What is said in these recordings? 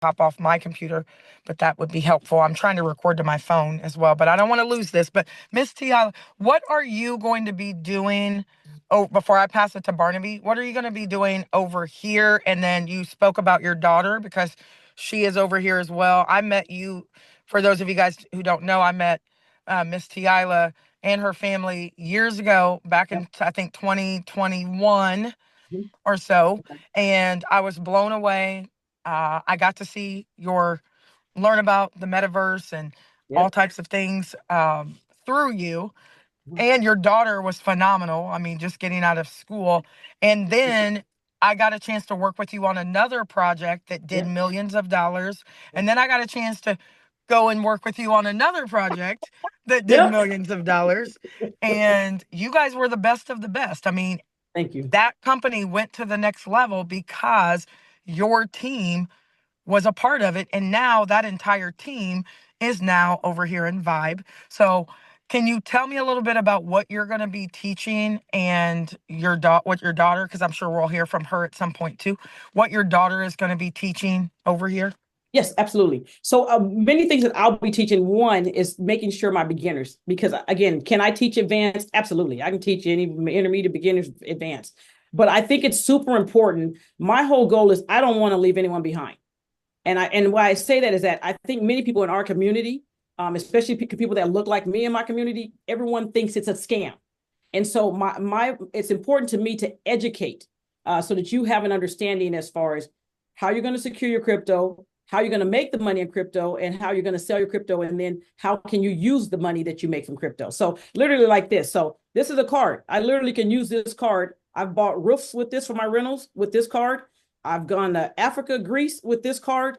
hop off my computer, but that would be helpful. I'm trying to record to my phone as well, but I don't want to lose this. But Miss Teaila, what are you going to be doing? Oh, before I pass it to Barnaby, what are you going to be doing over here? And then you spoke about your daughter because she is over here as well. I met you, for those of you guys who don't know, I met Miss Teaila and her family years ago, back Yep. in, I think, 2021 Mhm. or so, Okay. and I was blown away. I got to see learn about the metaverse and all Yep. types of things through you. Mhm. And your daughter was phenomenal. I mean, just getting out of school. And then I got a chance to work with you on another project that did Yep. millions of dollars. Yep. And then I got a chance to go and work with you on another project that did Yep. millions of dollars. And you guys were the best of the best. I mean, Thank you. that company went to the next level because your team was a part of it. And now that entire team is now over here in Vibe. So can you tell me a little bit about what you're going to be teaching and what your daughter, because I'm sure we'll hear from her at some point too, what your daughter is going to be teaching over here? Yes, absolutely. So many things that I'll be teaching. One is making sure my beginners, because again, can I teach advanced? Absolutely. I can teach any intermediate, beginners, advanced. But I think it's super important. My whole goal is I don't want to leave anyone behind. And why I say that is that I think many people in our community, especially people that look like me in my community, everyone thinks it's a scam. And so my it's important to me to educate so that you have an understanding as far as how you're going to secure your crypto, how you're going to make the money in crypto, and how you're going to sell your crypto, and then how can you use the money that you make from crypto. So literally like this. So this is a card. I literally can use this card. I've bought roofs with this for my rentals with this card. I've gone to Africa, Greece with this card.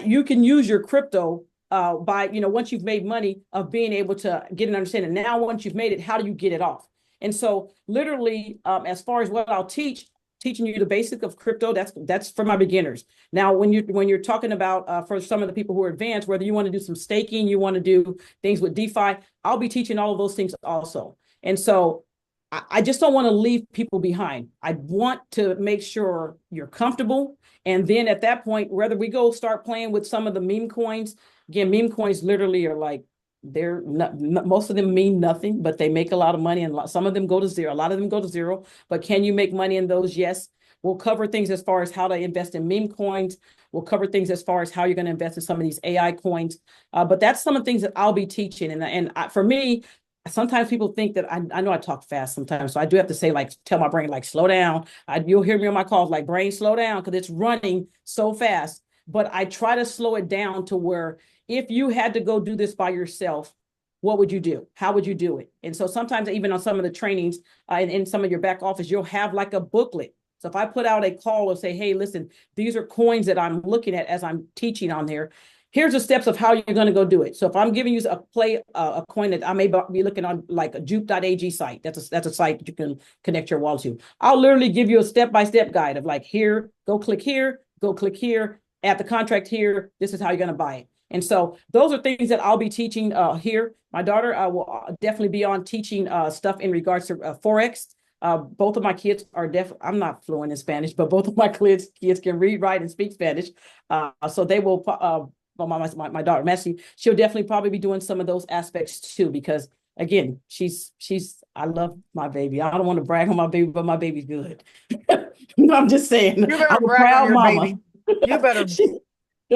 You can use your crypto by, once you've made money, of being able to get an understanding. Now, once you've made it, how do you get it off? And so literally, as far as what I'll teaching you the basic of crypto, that's for my beginners. Now, when you're talking about for some of the people who are advanced, whether you want to do some staking, you want to do things with DeFi, I'll be teaching all of those things also. And so I just don't want to leave people behind. I want to make sure you're comfortable. And then at that point, whether we go start playing with some of the meme coins, again, meme coins literally are like, they're not, most of them mean nothing, but they make a lot of money. And some of them go to zero. A lot of them go to zero. But can you make money in those? Yes. We'll cover things as far as how to invest in meme coins. We'll cover things as far as how you're going to invest in some of these AI coins. But that's some of the things that I'll be teaching. And for me, sometimes people think that I know I talk fast sometimes, so I do have to say, like, tell my brain, like, slow down. You'll hear me on my calls, like, brain, slow down, because it's running so fast. But I try to slow it down to where if you had to go do this by yourself, what would you do? How would you do it? And so sometimes even on some of the trainings in some of your back office, you'll have like a booklet. So if I put out a call and say, hey, listen, these are coins that I'm looking at as I'm teaching on there. Here's the steps of how you're going to go do it. So if I'm giving you a coin that I may be looking on, like a juke.ag site, that's a site that you can connect your wallet to. I'll literally give you a step-by-step guide of, like, here, go click here, add the contract here. This is how you're going to buy it. And so those are things that I'll be teaching here. My daughter will definitely be on teaching stuff in regards to Forex. Both of my kids are I'm not fluent in Spanish, but both of my kids can read, write, and speak Spanish. So they will, well, my daughter, Majesty, she'll definitely probably be doing some of those aspects too, because again, I love my baby. I don't want to brag on my baby, but my baby's good. I'm just saying, You I'm better a brag on proud your mama. baby. You better. She,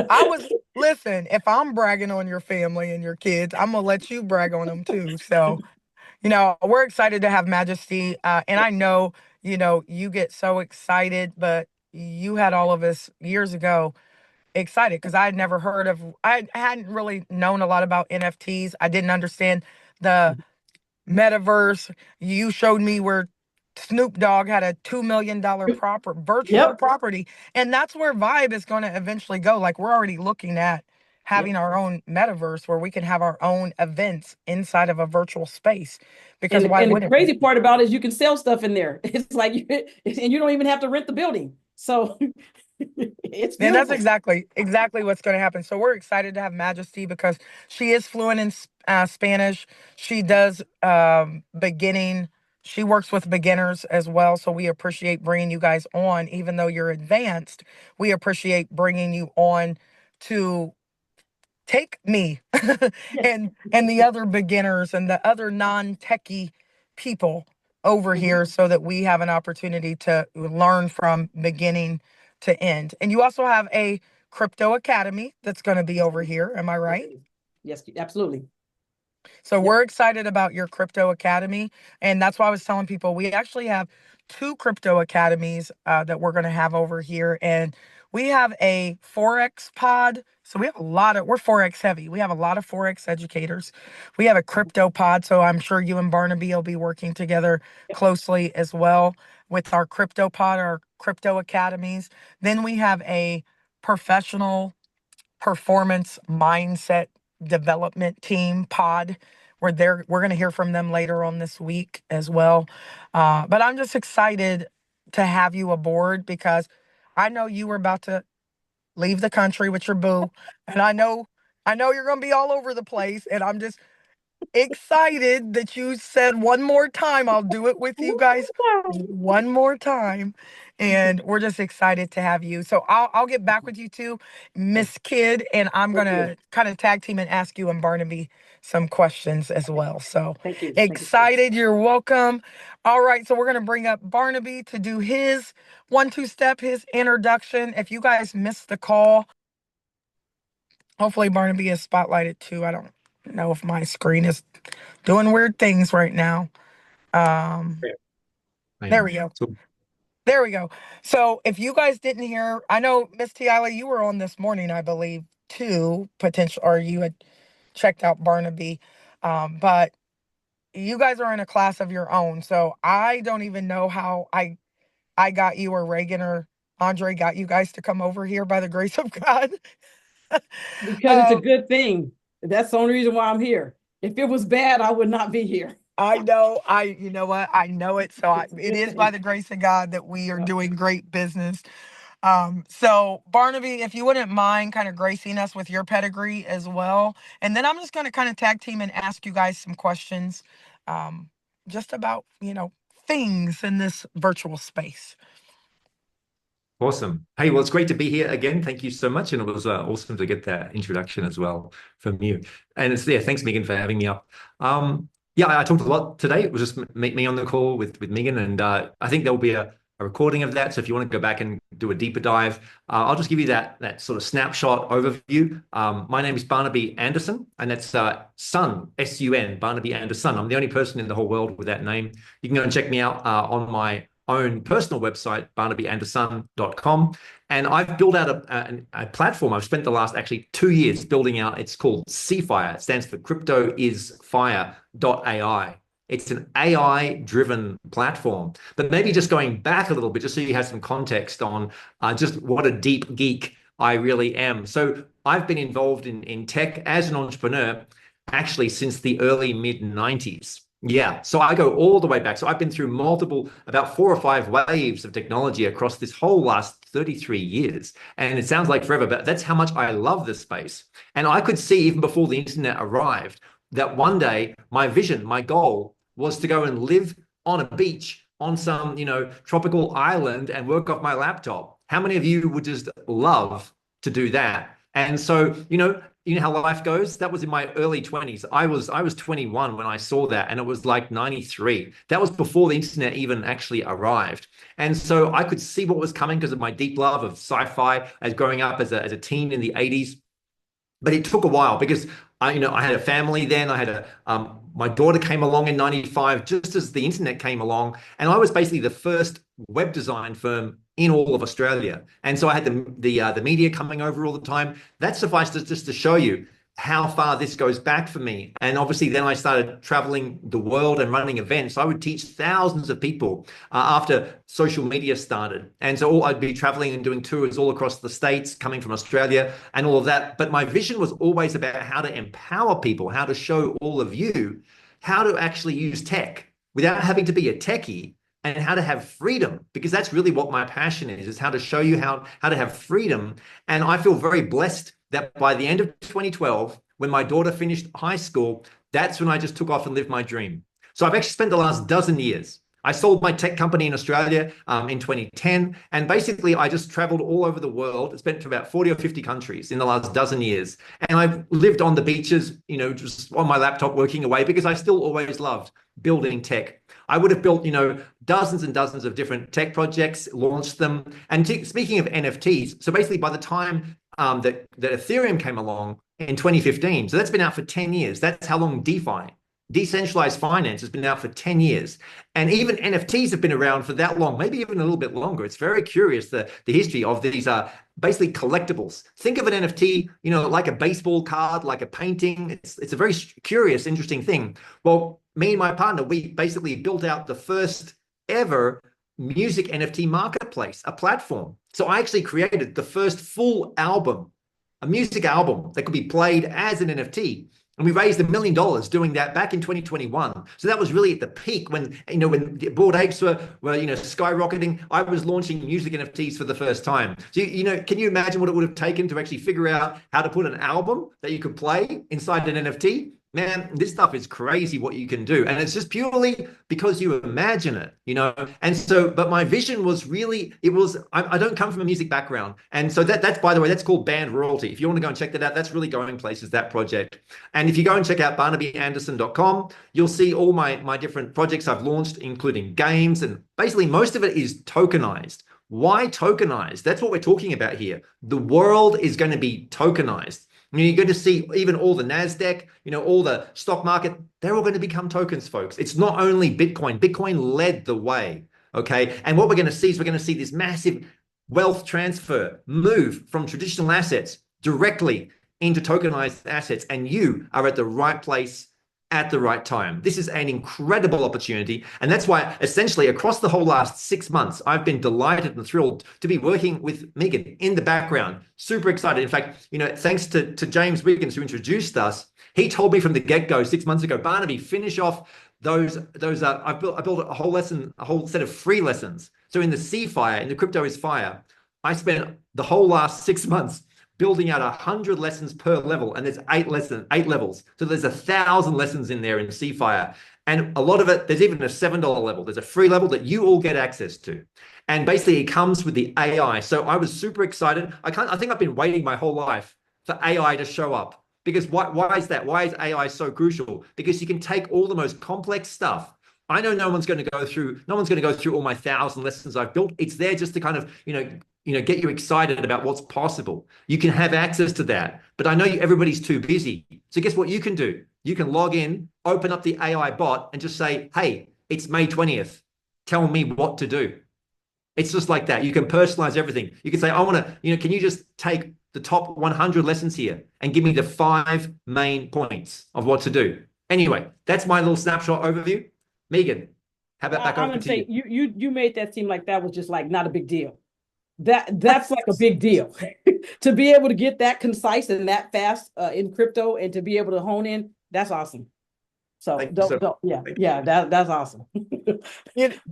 I was, listen, if I'm bragging on your family and your kids, I'm going to let you brag on them too. So, we're excited to have Majesty. And I know, you get so excited, but you had all of us years ago excited because I hadn't really known a lot about NFTs. I didn't understand the metaverse. You showed me where Snoop Dogg had a $2 million virtual yep, property. And that's where Vibe is going to eventually go. Like, we're already looking at having yep. our own metaverse where we can have our own events inside of a virtual space. Because And why and the wouldn't we? crazy part about it is you can sell stuff in there. It's like and you don't even have to rent the building. So it's And that's beautiful. exactly what's going to happen. So we're excited to have Majesty because she is fluent in Spanish. She does beginning She works with beginners as well. So we appreciate bringing you guys on, even though you're advanced. We appreciate bringing you on to take me Yes. and the other beginners and the other non-techie people over Mhm. here so that we have an opportunity to learn from beginning to end. And you also have a crypto academy that's going to be Yes, over here. Am I right? yes, absolutely. So Yep. we're excited about your crypto academy. And that's why I was telling people we actually have two crypto academies that we're going to have over here. And we have a Forex pod. So we have a lot of, we're Forex heavy. We have a lot of Forex educators. We have a crypto pod. So I'm sure you and Barnaby will be working together closely as well with our crypto pod, our crypto academies. Then we have a professional performance mindset development team pod where we're going to hear from them later on this week as well. But I'm just excited to have you aboard because I know you were about to leave the country with your boo, and I know you're going to be all over the place, and I'm just excited that you said one more time. I'll do it with you guys one more time. And we're just excited to have you. So I'll get back with you too, Miss Kidd, and I'm Thank you. gonna kind of tag team and ask you and Barnaby some questions as well. So Thank you. Thank you. excited, you're welcome. All right, so we're gonna bring up Barnaby to do his 1-2 step, his introduction. If you guys missed the call, hopefully Barnaby is spotlighted too. I don't know if my screen is doing weird things right now. Um, Yeah. I there am. we go. So There we go. So if you guys didn't hear, I know Miss Teaila, you were on this morning, I believe, too, potential, or you had checked out Barnaby. But you guys are in a class of your own. So I don't even know how I got you or Reagan or Andre got you guys to come over here by the grace of God. Because it's a um, good thing. That's the only reason why I'm here. If it was bad, I would not be here. I know, you know what? I know it. So It's a it good is by thing. the grace of God that we are Yep. doing great business. So Barnaby, if you wouldn't mind kind of gracing us with your pedigree as well. And then I'm just going to kind of tag team and ask you guys some questions, um, just about, things in this virtual space. awesome. Hey, well, it's great to be here again. Thank you so much. And it was awesome to get that introduction as well from you. And it's there. Thanks, Megan, for having me up. Yeah, I talked a lot today. It was just me on the call with Megan. And I think there'll be a recording of that. So if you want to go back and do a deeper dive, I'll just give you that sort of snapshot overview. My name is Barnaby Anderson, and that's Sun, S-U-N, Barnaby Anderson. I'm the only person in the whole world with that name. You can go and check me out on my own personal website, barnabyandersun.com. And I've built out a platform. I've spent the last actually 2 years building out. It's called CFIRE. It stands for Crypto is Fire.ai. It's an AI-driven platform. But maybe just going back a little bit, just so you have some context on just what a deep geek I really am. So I've been involved in tech as an entrepreneur actually since the early mid-90s. Yeah, so I go all the way back. So I've been through about 4 or 5 waves of technology across this whole last 33 years. And it sounds like forever, but that's how much I love this space. And I could see even before the internet arrived that one day my vision, my goal was to go and live on a beach on some, tropical island and work off my laptop. How many of you would just love to do that? And so, you know how life goes. That was in my early 20s. I was 21 when I saw that, and it was like 93. That was before the internet even actually arrived. And so I could see what was coming because of my deep love of sci-fi as growing up as a teen in the 80s. But it took a while because I had a family then. I had my daughter came along in 95, just as the internet came along. And I was basically the first web design firm in all of Australia. And so I had the media coming over all the time. That suffices just to show you how far this goes back for me. And obviously then I started traveling the world and running events. I would teach thousands of people after social media started. And so I'd be traveling and doing tours all across the States, coming from Australia and all of that. But my vision was always about how to empower people, how to show all of you how to actually use tech without having to be a techie, and how to have freedom, because that's really what my passion is how to show you how to have freedom. And I feel very blessed that by the end of 2012, when my daughter finished high school, that's when I just took off and lived my dream. So I've actually spent the last dozen years. I sold my tech company in Australia in 2010. And basically, I just traveled all over the world, spent to about 40 or 50 countries in the last dozen years. And I've lived on the beaches, you know, just on my laptop working away because I still always loved building tech. I would have built, you know, dozens and dozens of different tech projects, launched them. And speaking of NFTs, so basically by the time that Ethereum came along in 2015, so that's been out for 10 years. That's how long DeFi, decentralized finance, has been out for 10 years. And even NFTs have been around for that long, maybe even a little bit longer. It's very curious, the history of these basically collectibles. Think of an NFT, you know, like a baseball card, like a painting. It's a very curious, interesting thing. Well, me and my partner, we basically built out the first ever music NFT marketplace, a platform. So I actually created the first full album, a music album that could be played as an NFT. And we raised $1 million doing that back in 2021. So that was really at the peak when, you know, when the Bored Apes were you know, skyrocketing. I was launching music NFTs for the first time. So, you know, can you imagine what it would have taken to actually figure out how to put an album that you could play inside an NFT? Man, this stuff is crazy what you can do. And it's just purely because you imagine it, you know? And so, but my vision was really, I don't come from a music background. And so that's, by the way, that's called band royalty. If you want to go and check that out, that's really going places, that project. And if you go and check out barnabyanderson.com, you'll see all my different projects I've launched, including games. And basically most of it is tokenized. Why tokenized? That's what we're talking about here. The world is going to be tokenized. You're going to see even all the NASDAQ, you know, all the stock market, they're all going to become tokens, folks. It's not only Bitcoin. Bitcoin led the way, okay? And what we're going to see is we're going to see this massive wealth transfer move from traditional assets directly into tokenized assets. And you are at the right place at the right time. This is an incredible opportunity. And that's why essentially across the whole last 6 months, I've been delighted and thrilled to be working with Megan in the background. Super excited. In fact, you know, thanks to James Wiggins who introduced us, he told me from the get-go 6 months ago, Barnaby, finish off those I built a whole set of free lessons. So in the CFIRE, in the Crypto is Fire, I spent the whole last 6 months building out 100 lessons per level, and there's 8 levels. So there's 1,000 lessons in there in CFIRE. And a lot of it, there's even a $7 level. There's a free level that you all get access to. And basically it comes with the AI. So I was super excited. I think I've been waiting my whole life for AI to show up. Because why is that? Why is AI so crucial? Because you can take all the most complex stuff. I know no one's going to go through all my 1,000 lessons I've built. It's there just to kind of, you know, get you excited about what's possible. You can have access to that, but I know everybody's too busy. So guess what you can do? You can log in, open up the AI bot and just say, hey, it's May 20th. Tell me what to do. It's just like that. You can personalize everything. You can say, I want to, you know, can you just take the top 100 lessons here and give me the 5 main points of what to do? Anyway, that's my little snapshot overview. Megan, how about back over to you? You made that seem like that was just like not a big deal. That's like a big deal to be able to get that concise and that fast in crypto and to be able to hone in. That's awesome. So that's awesome.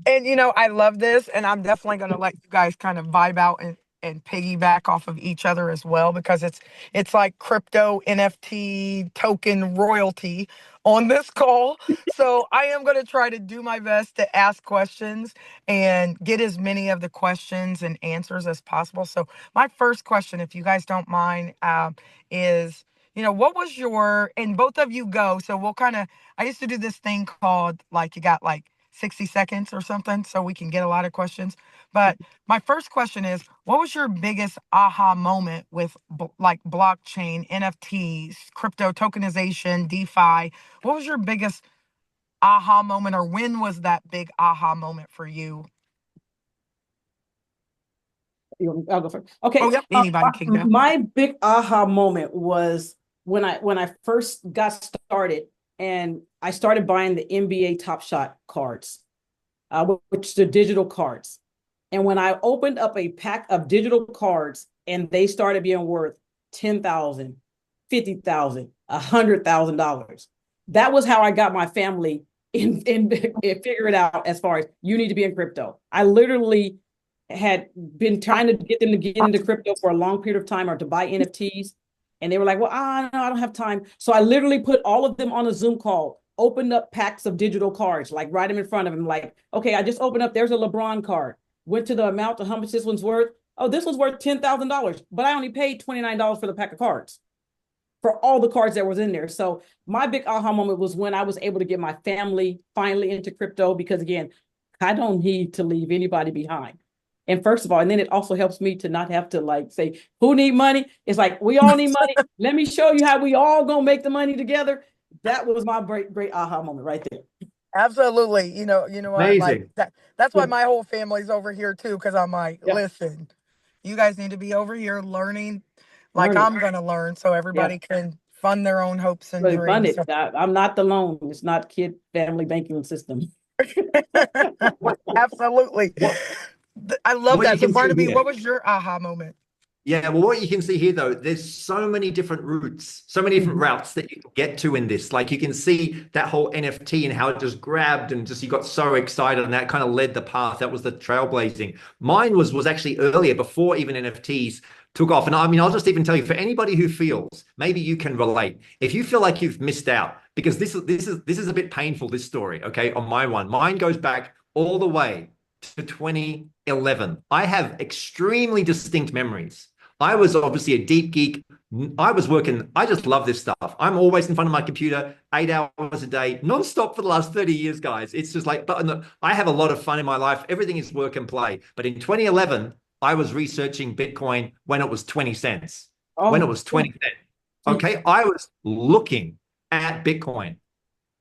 And you know, I love this, and I'm definitely going to let you guys kind of vibe out and piggyback off of each other as well, because it's like crypto NFT token royalty on this call. So I am going to try to do my best to ask questions and get as many of the questions and answers as possible. So my first question, if you guys don't mind, is, you know, what was your, and both of you go, so we'll kind of, I used to do this thing called, like, you got like 60 seconds or something so we can get a lot of questions. But my first question is, what was your biggest aha moment with like blockchain, NFTs, crypto tokenization, DeFi? What was your biggest aha moment, or when was that big aha moment for you? I'll go first. Okay. Oh, yep. Anybody can go. My big aha moment was when I first got started and I started buying the NBA Top Shot cards, which are digital cards. And when I opened up a pack of digital cards and they started being worth $10,000, $50,000, $100,000, that was how I got my family in figure it out as far as you need to be in crypto. I literally had been trying to get them to get into crypto for a long period of time or to buy NFTs. And they were like, well, no, I don't have time. So I literally put all of them on a Zoom call opened up packs of digital cards, like right in front of him. Like, okay, I just opened up, there's a LeBron card. Went to the amount of how much this one's worth. Oh, this one's worth $10,000, but I only paid $29 for the pack of cards for all the cards that was in there. So my big aha moment was when I was able to get my family finally into crypto, because again, I don't need to leave anybody behind. And first of all, and then it also helps me to not have to like say, who need money? It's like, we all need money. Let me show you how we all gonna make the money together. That was my great aha moment right there. Absolutely. You know what? Like Amazing. that's why my whole family's over here too, because I'm like, Yeah. listen, you guys need to be over here learning like Learning. I'm gonna learn so everybody can fund their own hopes and Really fund dreams. it. I'm not the loan. It's not kid family banking system. Absolutely. I love What you that. So can see Barnaby, here. what was your aha moment? Yeah, well, what you can see here, though, there's so many different routes, so many different routes that you can get to in this. Like you can see that whole NFT and how it just grabbed and just you got so excited, and that kind of led the path. That was the trailblazing. Mine was actually earlier, before even NFTs took off. And I mean, I'll just even tell you, for anybody who feels maybe you can relate, if you feel like you've missed out, because this is a bit painful, this story, okay, on my one. Mine goes back all the way to 2011. I have extremely distinct memories. I was obviously a deep geek. I was working. I just love this stuff. I'm always in front of my computer, 8 hours a day, nonstop for the last 30 years, guys. It's just like, but I have a lot of fun in my life. Everything is work and play. But in 2011, I was researching Bitcoin when it was 20 cents. When it was 20 cents. Okay. I was looking at Bitcoin.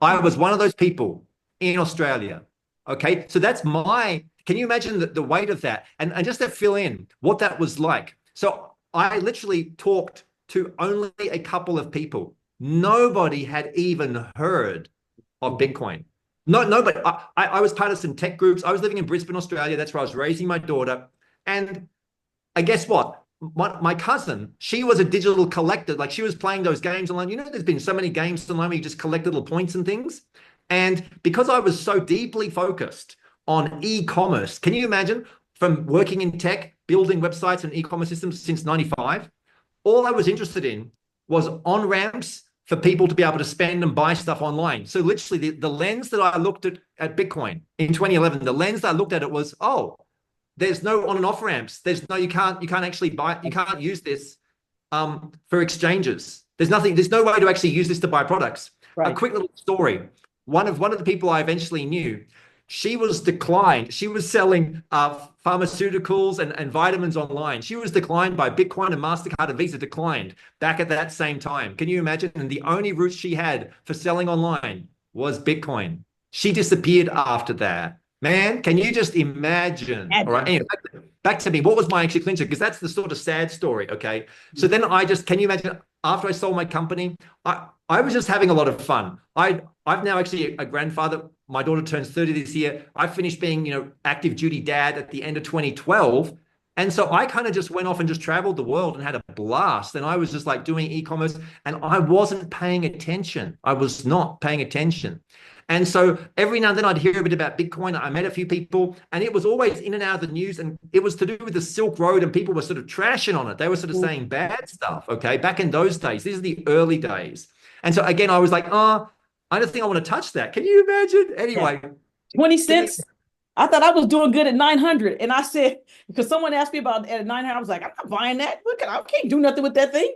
I was one of those people in Australia. Okay. So that's can you imagine the weight of that? And just to fill in what that was like. So I literally talked to only a couple of people. Nobody had even heard of Bitcoin. Nobody. I was part of some tech groups. I was living in Brisbane, Australia. That's where I was raising my daughter. And guess what? My cousin, she was a digital collector. Like she was playing those games online. You know, there's been so many games online where you just collect little points and things. And because I was so deeply focused on e-commerce, can you imagine, from working in tech, building websites and e-commerce systems since 95, all I was interested in was on-ramps for people to be able to spend and buy stuff online. So literally the lens that I looked at Bitcoin in 2011, the lens that I looked at it was, oh, there's no on and off ramps. You can't actually buy, you can't use this for exchanges. There's no way to actually use this to buy products. Right. A quick little story. One of the people I eventually knew, she was declined. She was selling pharmaceuticals and vitamins online. She was declined by Bitcoin, and MasterCard and Visa declined back at that same time. Can you imagine? And the only route she had for selling online was Bitcoin. She disappeared after that. Man, can you just imagine? All right. Anyway, back to me. What was my actual clincher? Because that's the sort of sad story. Okay. So then can you imagine, after I sold my company, I was just having a lot of fun. I've now actually a grandfather. My daughter turns 30 this year. I finished being, active duty dad at the end of 2012. And so I kind of just went off and just traveled the world and had a blast. And I was just like doing e-commerce, and I wasn't paying attention. I was not paying attention. And so every now and then I'd hear a bit about Bitcoin. I met a few people, and it was always in and out of the news. And it was to do with the Silk Road, and people were sort of trashing on it. They were sort of saying bad stuff. Okay. Back in those days, these are the early days. And so again, I was like, I don't think I want to touch that. Can you imagine? Anyway. 20 cents. I thought I was doing good at 900. And I said, because someone asked me about at 900, I was like, I'm not buying that. Look, I can't do nothing with that thing.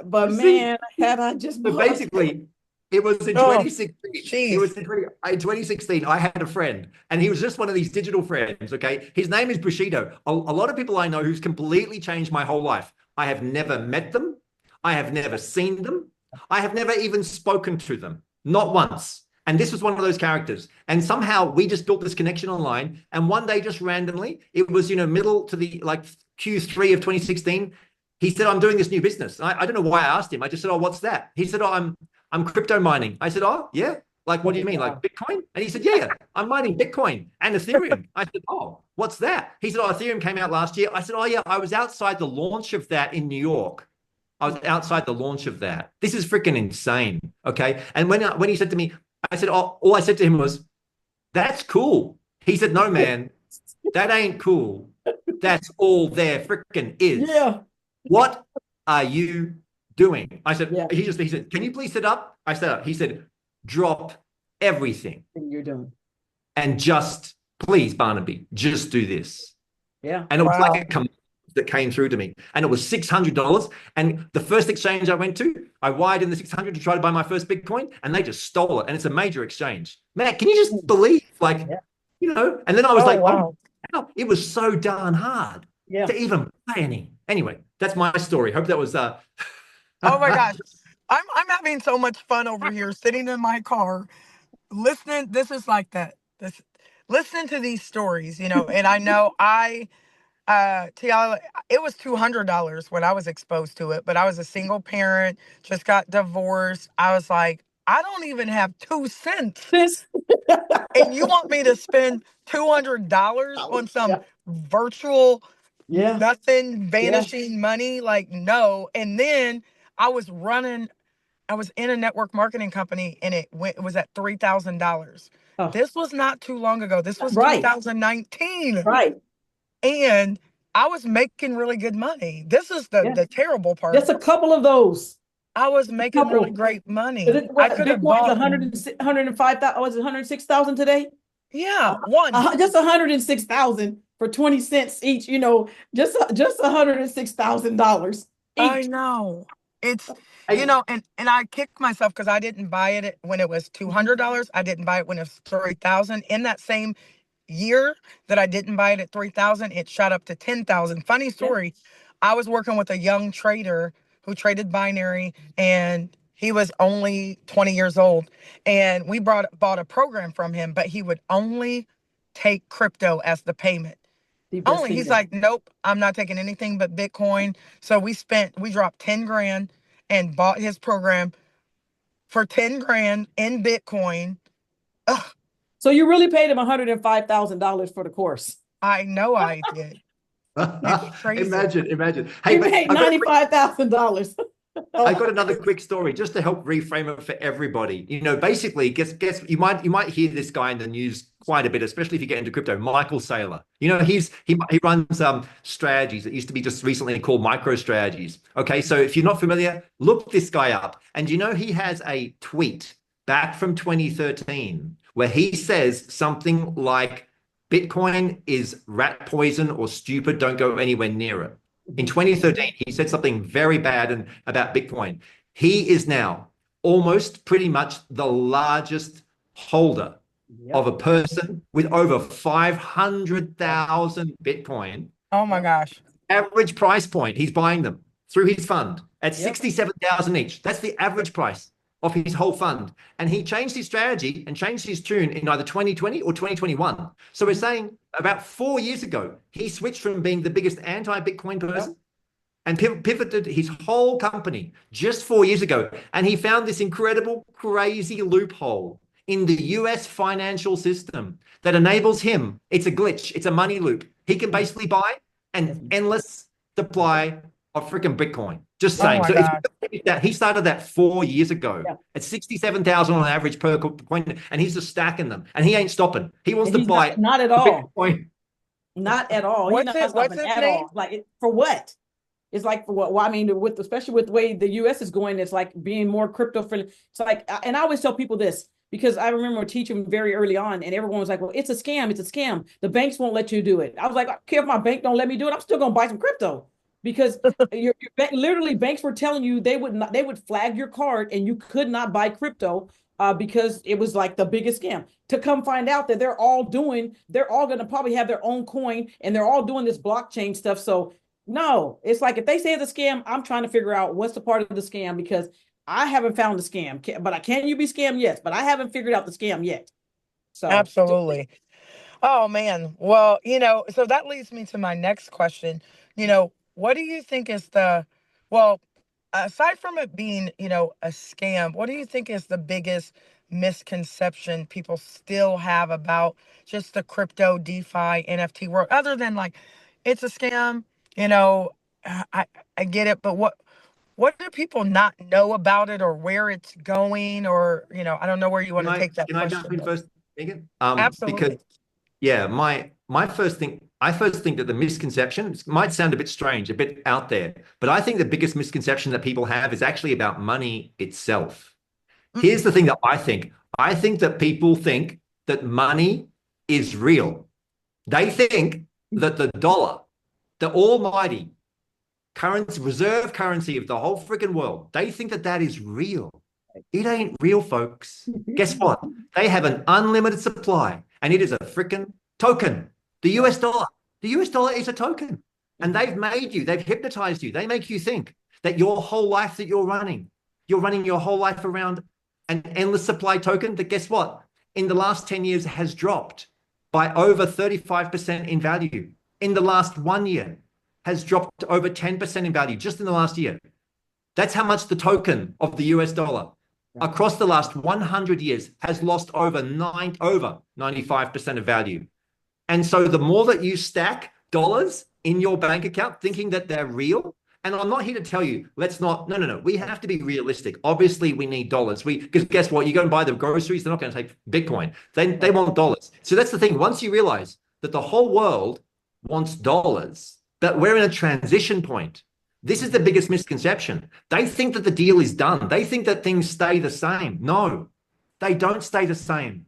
But man, had I just bought. But basically, it was in 2016. Geez. It was in 2016. I had a friend, and he was just one of these digital friends. Okay. His name is Bushido. A lot of people I know who's completely changed my whole life. I have never met them. I have never seen them. I have never even spoken to them. Not once. And this was one of those characters. And somehow we just built this connection online. And one day, just randomly, it was, middle to the Q3 of 2016. He said, I'm doing this new business. I don't know why I asked him. I just said, oh, what's that? He said, oh, I'm crypto mining. I said, oh, yeah. Like, what do you mean? Like Bitcoin? And he said, yeah, I'm mining Bitcoin and Ethereum. I said, oh, what's that? He said, oh, Ethereum came out last year. I said, oh, yeah, I was outside the launch of that in New York. I was outside the launch of that. This is freaking insane. Okay. And when he said to me, I said, oh, all I said to him was, that's cool. He said, no, man, that ain't cool. That's all there freaking is. Yeah. What are you doing? I said, he said, can you please sit up? I sat up. He said, drop everything You're doing. and just, please, Barnaby, just do this. Yeah. And it was Wow. like a command that came through to me. And it was $600. And the first exchange I went to, I wired in the 600 to try to buy my first Bitcoin, and they just stole it. And it's a major exchange. Man, can you just believe? Like, Yeah. you know, and then I was Oh, like, wow. oh, it was so darn hard Yeah. to even buy any. Anyway, that's my story. Hope that was Oh my gosh. I'm having so much fun over here sitting in my car listening. This is like that. This listening to these stories, and I know Teaila, it was $200 when I was exposed to it, but I was a single parent, just got divorced. I was like, I don't even have 2 cents. This. And you want me to spend $200 on some Yeah. virtual Yeah. nothing vanishing money? Like, no. And then I was in a network marketing company, and it was at $3,000. Oh, This was not too long ago. This was right. 2019. Right. And I was making really good money. This is Yeah. the terrible part. Just a couple of those. I was making really couple. great money. Is it, I what, could have Bitcoin's bought, 105,000. Was it 106,000 today? yeah, one. Just 106,000 for 20 cents each. You know, just $106,000 I each. know. It's, Hey, and I kicked myself because I didn't buy it when it was $200. I didn't buy it when it was 3,000. In that same year that I didn't buy it at 3,000, it shot up to 10,000. Funny story. I was working with a young trader who traded binary, and he was only 20 years old. And we bought a program from him, but he would only take crypto as the payment. The best thing He's that- like, nope, I'm not taking anything but Bitcoin. So we dropped 10 grand and bought his program for 10 grand in Bitcoin. Ugh, So you really paid him $105,000 for the course. I know I did. It's crazy. imagine. Hey, You but made $95,000. I got another quick story just to help reframe it for everybody. Basically, guess you might hear this guy in the news quite a bit, especially if you get into crypto. Michael Saylor. He runs strategies that used to be just recently called micro strategies. Okay, so if you're not familiar, look this guy up. And he has a tweet back from 2013 where he says something like, Bitcoin is rat poison or stupid. Don't go anywhere near it. In 2013, he said something very bad about Bitcoin. He is now almost pretty much the largest holder of a person with over 500,000 Bitcoin. Oh my gosh. Average price point, he's buying them through his fund at 67,000 each. That's the average price of his whole fund. And he changed his strategy and changed his tune in either 2020 or 2021. So we're saying about 4 years ago, he switched from being the biggest anti-Bitcoin person and pivoted his whole company just 4 years ago. And he found this incredible, crazy loophole in the US financial system that enables him. It's a glitch. It's a money loop. He can basically buy an endless supply of freaking Bitcoin. Just saying. So if he started that 4 years ago at 67,000 on average per coin, and he's just stacking them, and he ain't stopping. He wants to buy not at all. Bitcoin. Not at all. What's his name? All. Like for what? It's like for what? Well, I mean, especially with the way the U.S. is going, it's like being more crypto friendly. It's like, and I always tell people this because I remember teaching very early on, and everyone was like, "Well, it's a scam. It's a scam. The banks won't let you do it." I was like, "I don't care if my bank don't let me do it. I'm still gonna buy some crypto." Because literally banks were telling you they would flag your card and you could not buy crypto because it was like the biggest scam. To come find out that they're all going to probably have their own coin and they're all doing this blockchain stuff. So no, it's like if they say it's a scam, I'm trying to figure out what's the part of the scam because I haven't found the scam. But can you be scammed? Yes, but I haven't figured out the scam yet. So Absolutely. Oh man. Well, so that leads me to my next question. What do you think is aside from it being, a scam, what do you think is the biggest misconception people still have about just the crypto, DeFi, NFT world, other than like, it's a scam, I get it, but what do people not know about it or where it's going or, I don't know where you want to take that Can I question. jump in first, Megan? Absolutely. Because my first thing, I first think that the misconception might sound a bit strange, a bit out there, but I think the biggest misconception that people have is actually about money itself. Here's the thing that I think. I think that people think that money is real. They think that the dollar, the almighty currency, reserve currency of the whole freaking world, they think that that is real. It ain't real, folks. Guess what? They have an unlimited supply, and it is a freaking token. The US dollar. The US dollar is a token. And they've made you, they've hypnotized you. They make you think that your whole life that you're running your whole life around an endless supply token that, guess what? In the last 10 years has dropped by over 35% in value. In the last 1 year has dropped over 10% in value just in the last year. That's how much the token of the US dollar across the last 100 years has lost over 95% of value. And so the more that you stack dollars in your bank account thinking that they're real, and I'm not here to tell you, let's not, no. We have to be realistic. Obviously, we need dollars. Because guess what? You go and buy the groceries, they're not going to take Bitcoin. They want dollars. So that's the thing. Once you realize that the whole world wants dollars, that we're in a transition point. This is the biggest misconception. They think that the deal is done. They think that things stay the same. No, they don't stay the same.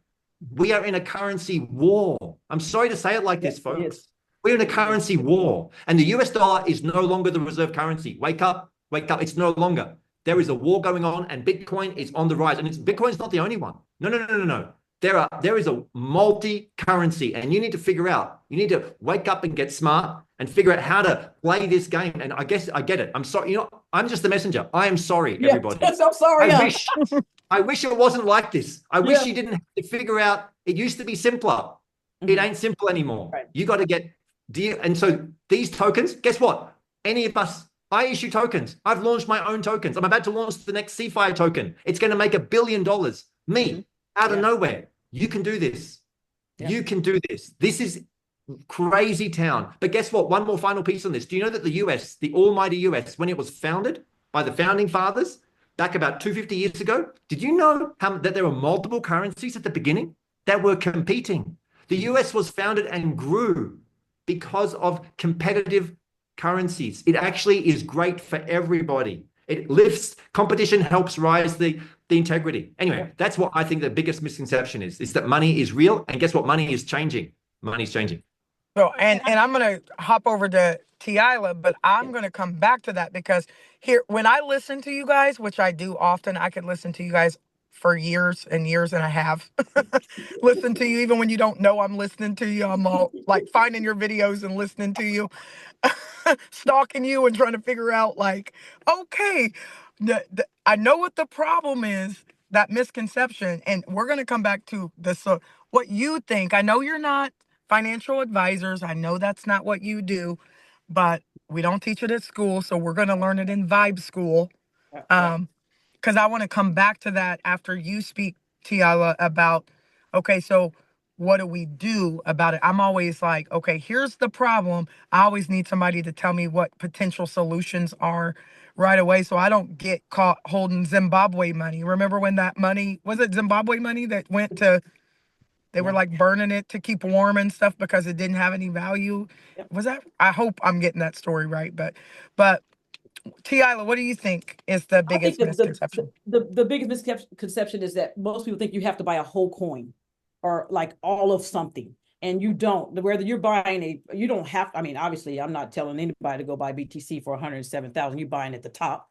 We are in a currency war. I'm sorry to say it like this, folks. Yes. We're in a currency war, and the US dollar is no longer the reserve currency. Wake up, wake up. It's no longer. There is a war going on, and Bitcoin is on the rise. And Bitcoin's not the only one. No. There is a multi-currency, and you need to figure out, you need to wake up and get smart and figure out how to play this game. And I guess I get it. I'm sorry. I'm just the messenger. I am sorry, everybody. Yes, I'm sorry. I wish it wasn't like this. I wish you didn't have to figure out. It used to be simpler. It ain't simple anymore. Right. You got to get deal. And so these tokens, guess what? Any of us, I issue tokens. I've launched my own tokens. I'm about to launch the next CFIRE token. It's going to make $1 billion. Me, out of nowhere. You can do this. You can do this. This is crazy town. But guess what? One more final piece on this. Do you know that the US, the almighty US, when it was founded by the founding fathers back about 250 years ago, did you know that there were multiple currencies at the beginning that were competing? The US was founded and grew because of competitive currencies. It actually is great for everybody. It lifts, competition helps rise the integrity. Anyway, that's what I think the biggest misconception is that money is real. And guess what? Money is changing. Money's changing. So, and I'm going to hop over to Teaila, but I'm going to come back to that because here, when I listen to you guys, which I do often, I could listen to you guys for years and years, and I have listened to you even when you don't know I'm listening to you. I'm all like finding your videos and listening to you, stalking you and trying to figure out like, okay, I know what the problem is, that misconception, and we're going to come back to this. So what you think, I know you're not financial advisors. I know that's not what you do, but we don't teach it at school. So we're going to learn it in Vibe School. Because I want to come back to that after you speak, Teaila, about, okay, so what do we do about it? I'm always like, okay, here's the problem. I always need somebody to tell me what potential solutions are right away so I don't get caught holding Zimbabwe money. Remember when that money, was it Zimbabwe money that went to, they were like burning it to keep warm and stuff because it didn't have any value? Was that, I hope I'm getting that story right, but Teaila, what do you think is the biggest misconception? The biggest misconception is that most people think you have to buy a whole coin or like all of something. And you don't. Whether you're buying you don't have, I mean, obviously, I'm not telling anybody to go buy BTC for 107,000. You're buying at the top.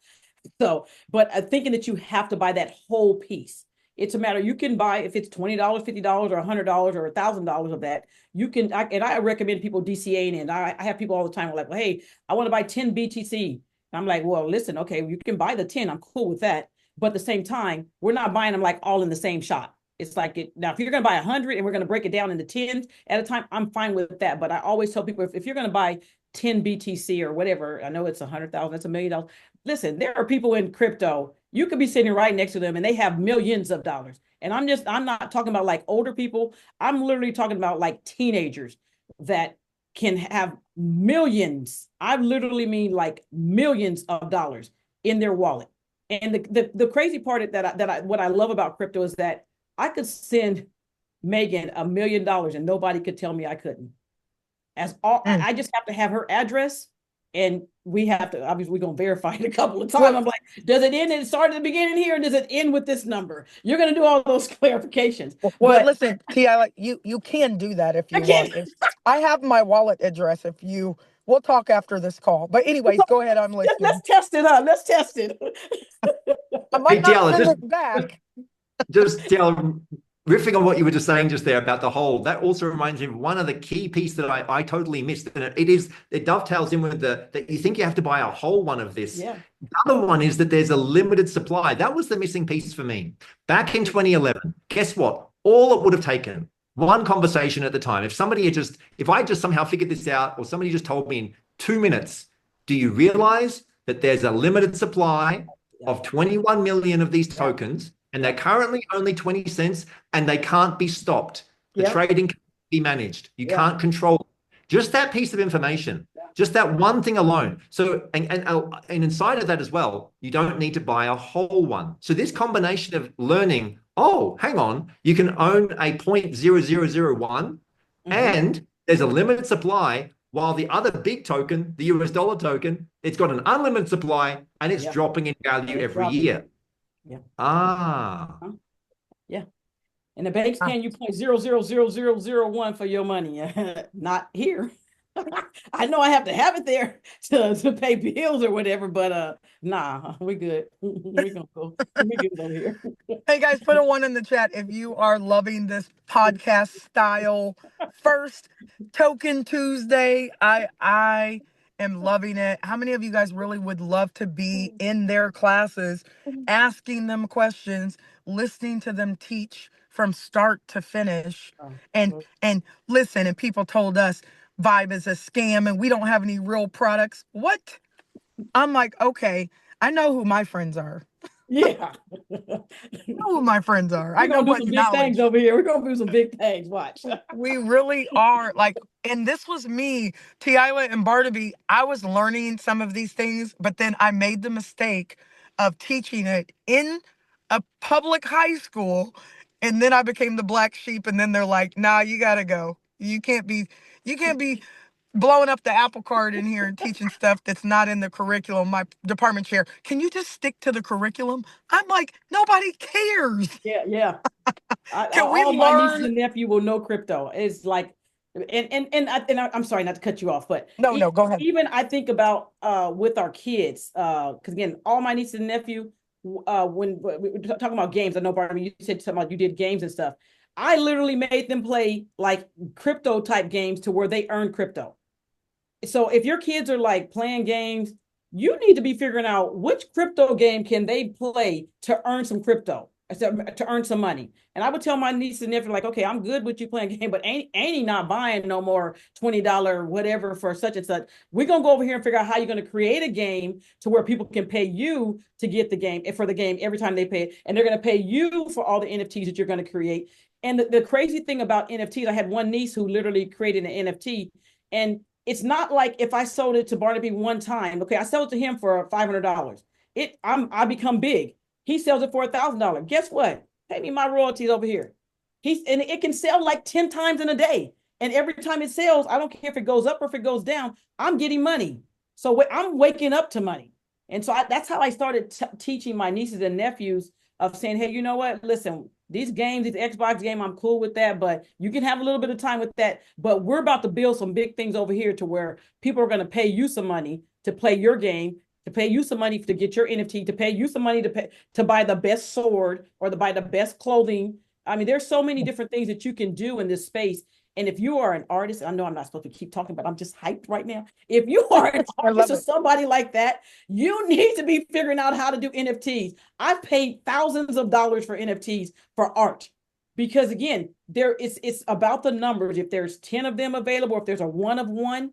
So, but thinking that you have to buy that whole piece. It's a matter, you can buy, if it's $20, $50, or $100 or $1,000 of that, you can, and I recommend people DCAing, and I have people all the time who are like, well, hey, I want to buy 10 BTC. I'm like, well, listen, okay, you can buy the 10. I'm cool with that. But at the same time, we're not buying them like all in the same shot. It's like, now, if you're going to buy 100 and we're going to break it down into 10s at a time, I'm fine with that. But I always tell people, if you're going to buy 10 BTC or whatever, I know it's 100,000, that's $1 million. Listen, there are people in crypto, you could be sitting right next to them and they have millions of dollars. And I'm not talking about like older people. I'm literally talking about like teenagers that can have millions. I literally mean like millions of dollars in their wallet. And the crazy part what I love about crypto is that I could send Megan $1 million and nobody could tell me I couldn't. I just have to have her address And we have to, obviously, we're going to verify it a couple of times. I'm like, does it end and start at the beginning here? Or does it end with this number? You're going to do all those clarifications. Well, listen, Teaila, you can do that if you want. I have my wallet address if you, we'll talk after this call. But anyways, go ahead, I'm listening. Let's test it, huh? Let's test it. I might Hey, not Teaila, send it back. just Teaila, riffing on what you were just saying just there about the whole, that also reminds me of one of the key pieces that I totally missed. And it dovetails in with that you think you have to buy a whole one of this. Yeah. The other one is that there's a limited supply. That was the missing piece for me. Back in 2011, guess what? All it would have taken, one conversation at the time. If I just somehow figured this out, or somebody just told me in 2 minutes, do you realize that there's a limited supply of 21 million of these tokens? And they're currently only 20 cents, and they can't be stopped. The trading can't be managed. You can't control it. Just that piece of information, just that one thing alone. So, and inside of that as well, you don't need to buy a whole one. So this combination of learning, oh, hang on, you can own a 0.0001 and there's a limited supply, while the other big token, the US dollar token, it's got an unlimited supply and it's dropping in value every year. Yeah. And the banks paying you 0.000001 for your money. Not here. I know I have to have it there to pay bills or whatever, but nah, we good. We gonna go. We good over here. Hey guys, put a 1 in the chat if you are loving this podcast style. First Token Tuesday. I am loving it. How many of you guys really would love to be in their classes, asking them questions, listening to them teach from start to finish? And listen, and people told us Vibe is a scam and we don't have any real products. What? I'm like, okay, I know who my friends are. Yeah. I know who my friends are. We're gonna do some big things over here. We're gonna do some big things. Watch. We really are. Like, and this was me, Teaila and Barnaby. I was learning some of these things, but then I made the mistake of teaching it in a public high school. And then I became the black sheep. And then they're like, nah, you gotta go. You can't be blowing up the apple cart in here and teaching stuff that's not in the curriculum. My department chair, can you just stick to the curriculum? I'm like, nobody cares. Yeah. Can we all learn? My nieces and nephew will know crypto. It's like, I'm sorry not to cut you off, but no, go ahead. Even I think about with our kids, because again, all my nieces and nephew, when we were talking about games, I know Barnaby, you said something about you did games and stuff. I literally made them play like crypto type games to where they earn crypto. So if your kids are like playing games, you need to be figuring out which crypto game can they play to earn some crypto, to earn some money. And I would tell my niece and nephew, like, okay, I'm good with you playing a game, but ain't not buying no more $20 whatever for such and such. We're gonna go over here and figure out how you're gonna create a game to where people can pay you to get the game, for the game every time they pay it, and they're gonna pay you for all the NFTs that you're gonna create. And the crazy thing about NFTs, I had one niece who literally created an NFT, and it's not like if I sold it to Barnaby one time, okay, I sold it to him for $500. I become big. He sells it for $1,000. Guess what? Pay me my royalties over here. And it can sell like 10 times in a day. And every time it sells, I don't care if it goes up or if it goes down, I'm getting money. So I'm waking up to money. And so that's how I started teaching my nieces and nephews of saying, hey, you know what? Listen, these games, these Xbox game, I'm cool with that, but you can have a little bit of time with that. But we're about to build some big things over here to where people are going to pay you some money to play your game, to pay you some money to get your NFT, to pay you some money to buy the best sword or to buy the best clothing. I mean, there's so many different things that you can do in this space. And if you are an artist, I know I'm not supposed to keep talking, but I'm just hyped right now. If you are an artist or somebody like that, you need to be figuring out how to do NFTs. I've paid thousands of dollars for NFTs for art because, again, it's about the numbers. If there's 10 of them available, if there's a 1 of 1,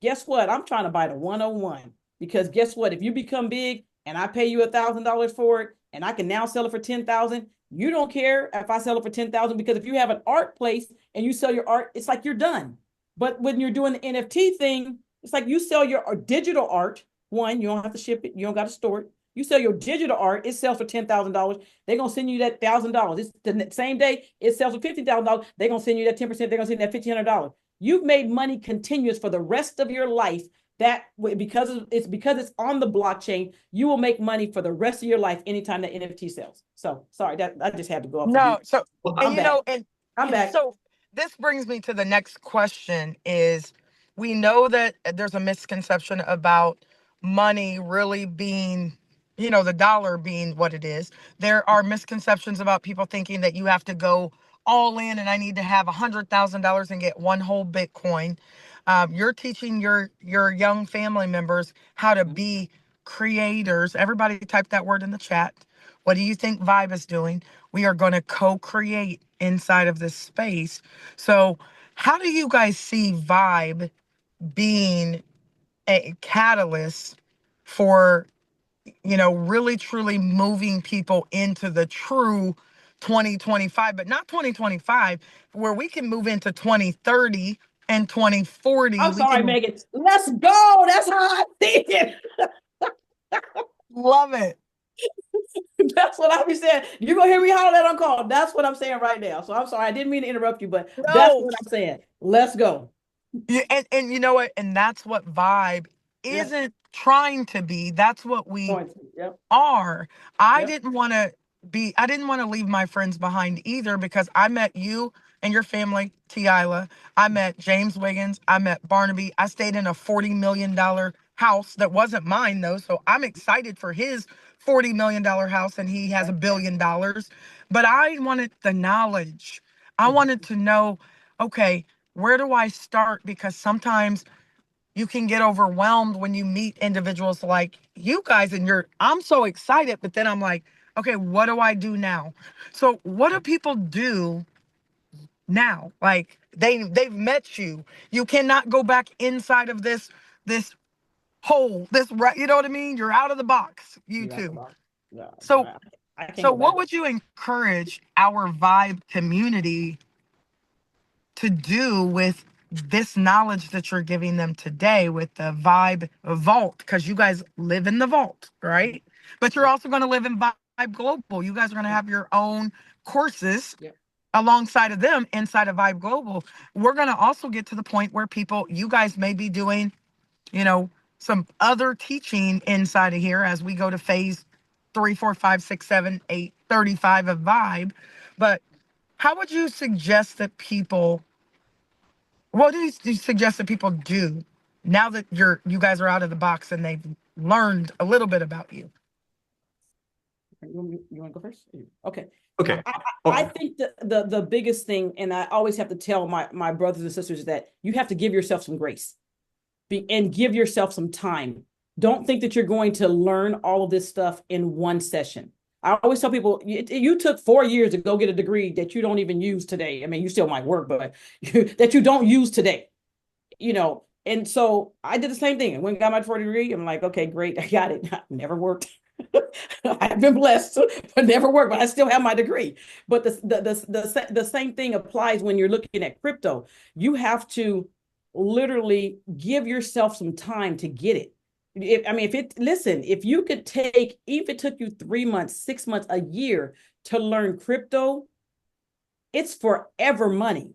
guess what? I'm trying to buy the 101 because guess what? If you become big and I pay you $1,000 for it and I can now sell it for 10,000, you don't care if I sell it for 10,000 because if you have an art place and you sell your art, it's like you're done. But when you're doing the NFT thing, it's like you sell your digital art. One, you don't have to ship it. You don't got to store it. You sell your digital art. It sells for $10,000. They're going to send you that $1,000. It's the same day it sells for $50,000. They're going to send you that 10%. They're going to send you that $1,500. You've made money continuous for the rest of your life that because it's on the blockchain, you will make money for the rest of your life anytime that NFT sells. So sorry, that I just had to go off. No, so Well, and I'm back. so this brings me to the next question is we know that there's a misconception about money really being, the dollar being what it is. There are misconceptions about people thinking that you have to go all in and I need to have $100,000 and get one whole Bitcoin. You're teaching your young family members how to be creators. Everybody type that word in the chat. What do you think Vibe is doing? We are going to co-create inside of this space. So how do you guys see Vibe being a catalyst for, really truly moving people into the true 2025, but not 2025, where we can move into 2030 and 2040. I'm sorry, Megan. Let's go. That's how I see it. Love it. That's what I be saying. You're gonna hear me holler that on call. That's what I'm saying right now. So I'm sorry, I didn't mean to interrupt you, but that's what I'm saying. Let's go. Yeah, and you know what? And that's what Vibe isn't trying to be. That's what we are. I didn't want to leave my friends behind either, because I met you and your family, Teaila. I met James Wiggins. I met Barnaby. I stayed in a $40 million house that wasn't mine though. So I'm excited for his $40 million house, and he has $1 billion. But I wanted the knowledge. I wanted to know, okay, where do I start? Because sometimes you can get overwhelmed when you meet individuals like you guys, and I'm so excited, but then I'm like, okay, what do I do now? So what do people do now? Like they've met you. You cannot go back inside of this hole, you know what I mean? You're out of the box, you two. Yeah, so what would you encourage our Vibe community to do with this knowledge that you're giving them today with the Vibe Vault? Because you guys live in the vault, right? But you're also going to live in Vibe Global. You guys are going to have your own courses alongside of them inside of Vibe Global. We're going to also get to the point where you guys may be doing, some other teaching inside of here as we go to phase 3, 4, 5, 6, 7, 8, 35 of Vibe. But how would you suggest that what do you suggest that people do now that you guys are out of the box and they've learned a little bit about you? You want to go first? Okay. Okay. I think the biggest thing, and I always have to tell my brothers and sisters, is that you have to give yourself some grace and give yourself some time. Don't think that you're going to learn all of this stuff in one session. I always tell people, you took 4 years to go get a degree that you don't even use today. I mean, you still might work, but that you don't use today, And so I did the same thing. I went and got my 4th degree. I'm like, okay, great. I got it. Never worked. I've been blessed, but never worked, but I still have my degree. But the same thing applies when you're looking at crypto. You have to literally give yourself some time to get it. If you could take, if it took you 3 months, 6 months, a year to learn crypto, it's forever money.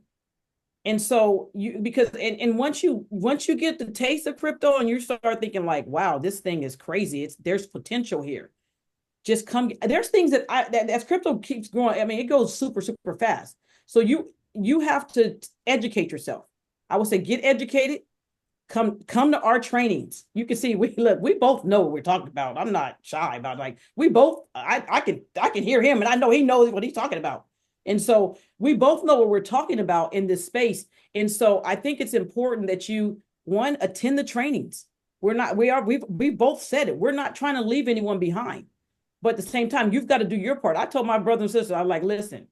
And so once you get the taste of crypto and you start thinking like, wow, this thing is crazy. There's potential here. Just come. There's things that as crypto keeps growing, I mean, it goes super, super fast. So you have to educate yourself. I would say get educated. Come to our trainings. You can see we both know what we're talking about. I'm not shy about I can hear him and I know he knows what he's talking about. And so we both know what we're talking about in this space. And so I think it's important that you attend the trainings. We both said it. We're not trying to leave anyone behind. But at the same time, you've got to do your part. I told my brother and sister, I'm like, listen,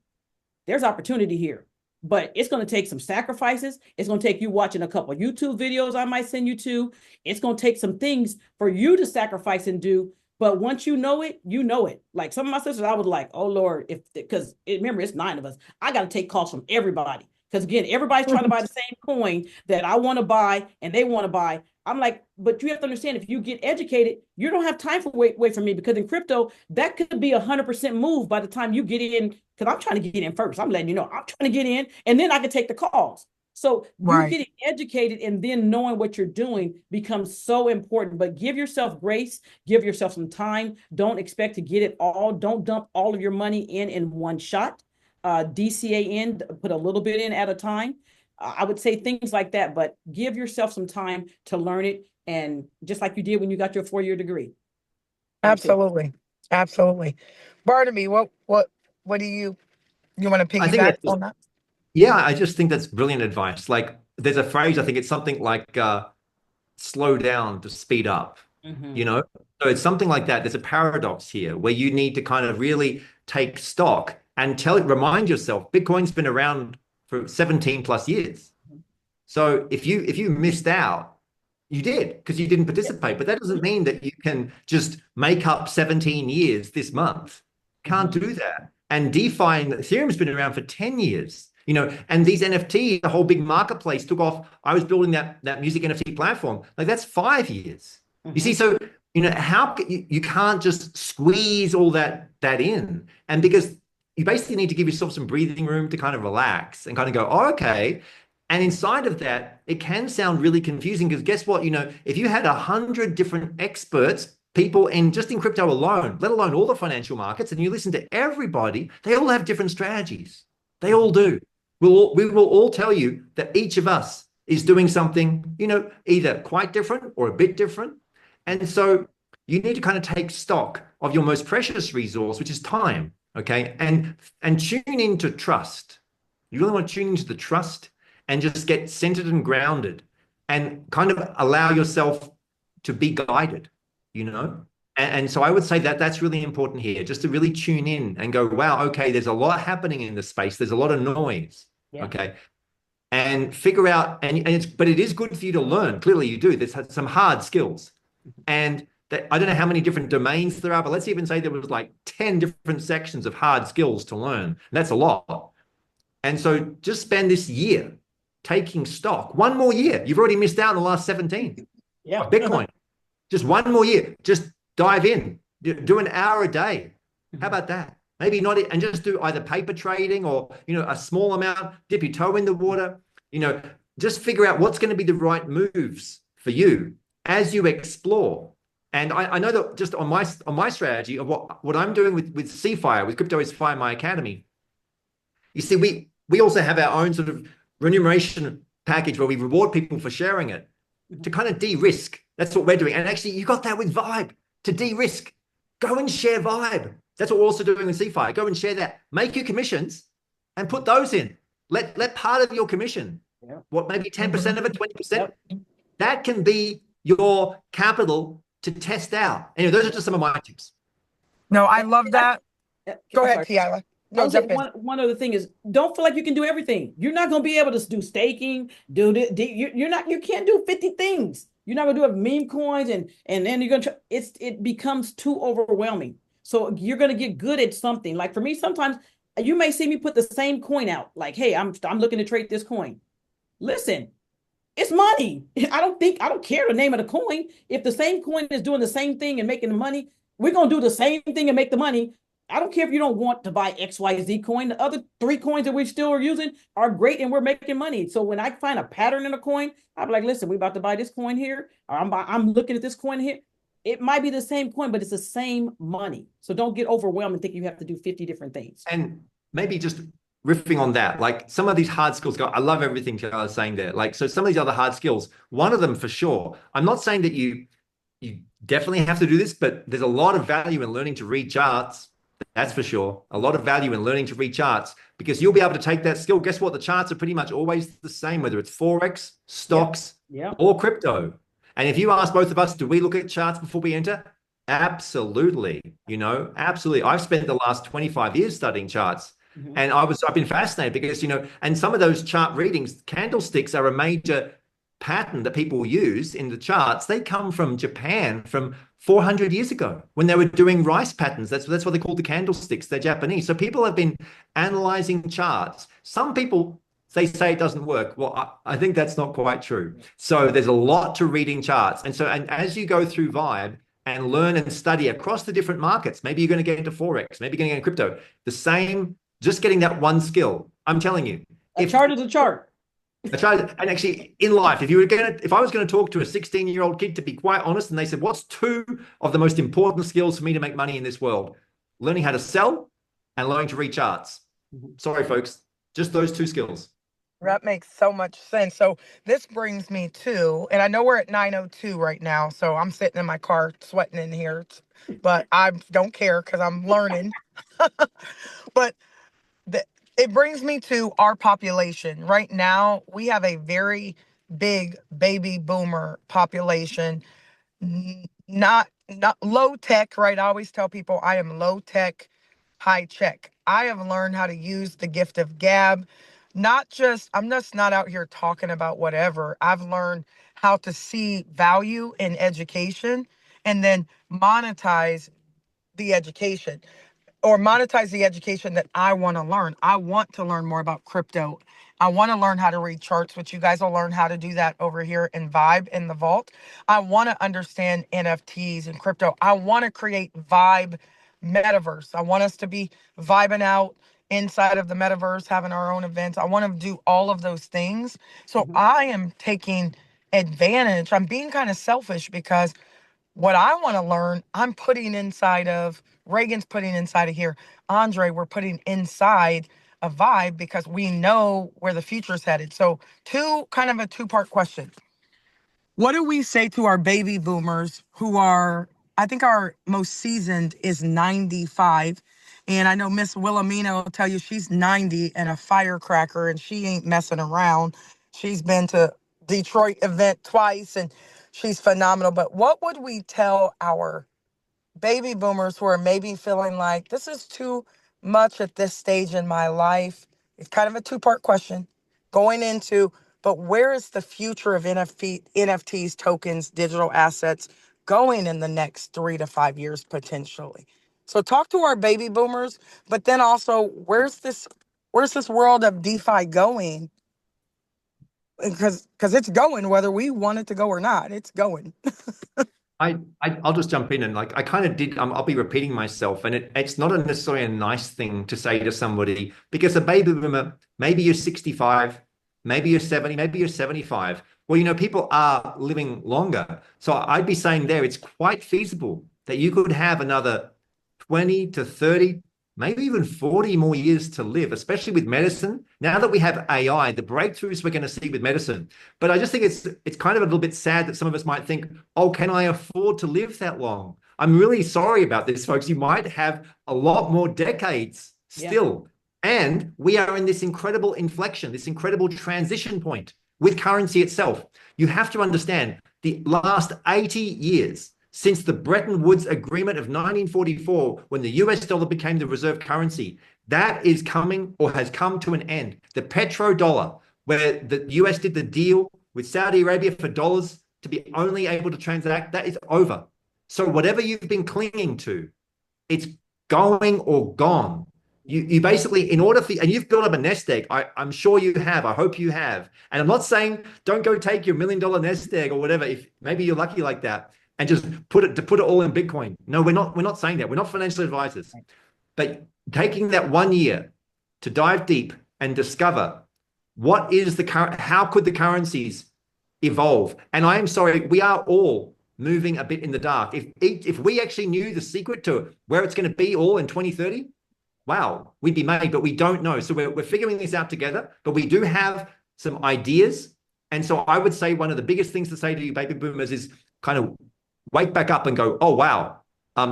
there's opportunity here. But it's going to take some sacrifices. It's going to take you watching a couple of YouTube videos I might send you to. It's going to take some things for you to sacrifice and do. But once you know it, you know it. Like some of my sisters, I was like, oh, Lord, because remember, it's 9 of us. I got to take calls from everybody. Because again, everybody's trying to buy the same coin that I want to buy and they want to buy. I'm like, but you have to understand, if you get educated, you don't have time for wait for me, because in crypto, that could be 100% move by the time you get in, because I'm trying to get in first. I'm letting you know, I'm trying to get in, and then I can take the calls. So you Right. getting educated and then knowing what you're doing becomes so important. But give yourself grace, give yourself some time. Don't expect to get it all. Don't dump all of your money in one shot. DCA in, put a little bit in at a time. I would say things like that, but give yourself some time to learn it. And just like you did when you got your 4-year degree. That's it. Absolutely. Absolutely. Barnaby, what do you want to I think piggyback that's on that? yeah, I just think that's brilliant advice. Like there's a phrase, I think it's something like slow down to speed up, you Mm-hmm. know? So it's something like that. There's a paradox here where you need to kind of really take stock and remind yourself, Bitcoin's been around for 17 plus years. So if you missed out, you did because you didn't Yeah. participate. But that doesn't mean that you can just make up 17 years this month. Can't Mm-hmm. do that. And DeFi and Ethereum's been around for 10 years. And these NFT, the whole big marketplace took off. I was building that music NFT platform. Like that's 5 years. You see, Mm-hmm. so how you can't just squeeze all that in. And because you basically need to give yourself some breathing room to kind of relax and kind of go, oh, okay. And inside of that, it can sound really confusing because guess what? If you had 100 different experts, people just in crypto alone, let alone all the financial markets, and you listen to everybody, they all have different strategies. They all do. We will all tell you that each of us is doing something, either quite different or a bit different. And so you need to kind of take stock of your most precious resource, which is time. Okay. And tune into trust. You really want to tune into the trust and just get centered and grounded and kind of allow yourself to be guided, you know? And so I would say that that's really important here, just to really tune in and go, wow, okay, there's a lot happening in the space. There's a lot of noise. Yeah. Okay. And figure out, but it is good for you to learn. Clearly you do. There's some hard skills. And I don't know how many different domains there are, but let's even say there was like 10 different sections of hard skills to learn. And that's a lot. And so just spend this year taking stock. One more year. You've already missed out on the last 17 Yeah. of Bitcoin. Just one more year. Just dive in. Do an hour a day. How about that? Maybe not, and just do either paper trading or, a small amount, dip your toe in the water, just figure out what's going to be the right moves for you as you explore. And I know that just on my strategy of what I'm doing with CFIRE, with Crypto is Fire, my academy, you see, we also have our own sort of remuneration package where we reward people for sharing it to kind of de-risk. That's what we're doing. And actually, you got that with Vibe to de-risk. Go and share Vibe. That's what we're also doing with CFIRE. Go and share that. Make your commissions and put those in. Let part of your commission, maybe 10% of it, 20%, that can be your capital to test out. Anyway, those are just some of my tips. No, I love that. Go ahead, Sorry. Teaila. No, jump in. One other thing is, don't feel like you can do everything. You're not going to be able to do staking. You can't do 50 things. You're not going to do meme coins and then you're going to it becomes too overwhelming. So you're going to get good at something. Like for me, sometimes you may see me put the same coin out. Like, hey, I'm looking to trade this coin. Listen, it's money. I don't care the name of the coin. If the same coin is doing the same thing and making the money, we're going to do the same thing and make the money. I don't care if you don't want to buy XYZ coin. The other 3 coins that we still are using are great and we're making money. So when I find a pattern in a coin, I'm like, listen, we're about to buy this coin here. Or I'm looking at this coin here. It might be the same coin, but it's the same money. So don't get overwhelmed and think you have to do 50 different things. And maybe just riffing on that, like some of these hard skills, I love everything I was saying there. Like, so some of these other hard skills, one of them for sure, I'm not saying that you definitely have to do this, but there's a lot of value in learning to read charts. That's for sure. A lot of value in learning to read charts because you'll be able to take that skill. Guess what? The charts are pretty much always the same, whether it's Forex, stocks, or crypto. And if you ask both of us, do we look at charts before we enter? Absolutely. Absolutely. I've spent the last 25 years studying charts. And I've been fascinated because, and some of those chart readings, candlesticks are a major pattern that people use in the charts. They come from Japan from 400 years ago when they were doing rice patterns. That's what they call the candlesticks. They're Japanese. So people have been analyzing charts. Some people, they say it doesn't work. Well, I think that's not quite true. So there's a lot to reading charts. And as you go through Vibe and learn and study across the different markets, maybe you're going to get into Forex, maybe you're going to get into crypto, just getting that one skill. I'm telling you. A chart is a chart. I tried, and actually in life, if I was going to talk to a 16-year-old kid, to be quite honest, and they said, what's two of the most important skills for me to make money in this world? Learning how to sell and learning to read charts. Sorry, folks, just those two skills. That makes so much sense. So this brings me to, and I know we're at 9:02 right now, so I'm sitting in my car sweating in here, but I don't care because I'm learning. But the, it brings me to our population. Right now, we have a very big baby boomer population. Not low tech, right? I always tell people I am low tech, high check. I have learned how to use the gift of gab. I'm just not out here talking about whatever. I've learned how to see value in education and then monetize the education, or monetize the education that I want to learn. I want to learn more about crypto. I want to learn how to read charts, which you guys will learn how to do that over here in Vibe in the Vault. I want to understand NFTs and crypto. I want to create Vibe metaverse. I want us to be vibing out inside of the metaverse, having our own events. I want to do all of those things. So I am taking advantage. I'm being kind of selfish because what I want to learn, I'm putting inside of, Reagan's putting inside of here. Andre, we're putting inside a Vibe because we know where the future's headed. So kind of a two-part question. What do we say to our baby boomers who are, I think our most seasoned is 95. And I know Miss Wilhelmina will tell you she's 90 and a firecracker and she ain't messing around. She's been to Detroit event twice and she's phenomenal. But what would we tell our baby boomers who are maybe feeling like this is too much at this stage in my life? It's kind of a two-part question going into, but where is the future of NFTs, tokens, digital assets going in the next 3 to 5 years potentially? So talk to our baby boomers, but then also where's this world of DeFi going? Because it's going whether we want it to go or not. It's going. I'll just jump in and like I kind of did. I'll be repeating myself, and it's not necessarily a nice thing to say to somebody because a baby boomer, maybe you're 65, maybe you're 70, maybe you're 75. Well, people are living longer, so I'd be saying there it's quite feasible that you could have another 20 to 30, maybe even 40 more years to live, especially with medicine. Now that we have AI, the breakthroughs we're going to see with medicine. But I just think it's kind of a little bit sad that some of us might think, oh, can I afford to live that long? I'm really sorry about this, folks. You might have a lot more decades still. Yeah. And we are in this incredible inflection, this incredible transition point with currency itself. You have to understand the last 80 years, since the Bretton Woods Agreement of 1944, when the US dollar became the reserve currency, that is coming or has come to an end. The petrodollar, where the US did the deal with Saudi Arabia for dollars to be only able to transact, that is over. So whatever you've been clinging to, it's going or gone. You basically, in order for, and you've built up a nest egg. I'm sure you have. I hope you have. And I'm not saying don't go take your $1 million nest egg or whatever. If maybe you're lucky like that, and just put it all in Bitcoin. No, we're not saying that. We're not financial advisors. But taking that 1 year to dive deep and discover what is how could the currencies evolve? And I am sorry, we are all moving a bit in the dark. If we actually knew the secret to where it's going to be all in 2030, wow, we'd be made, but we don't know. So we're figuring this out together, but we do have some ideas. And so I would say one of the biggest things to say to you baby boomers is kind of wake back up and go, oh, wow,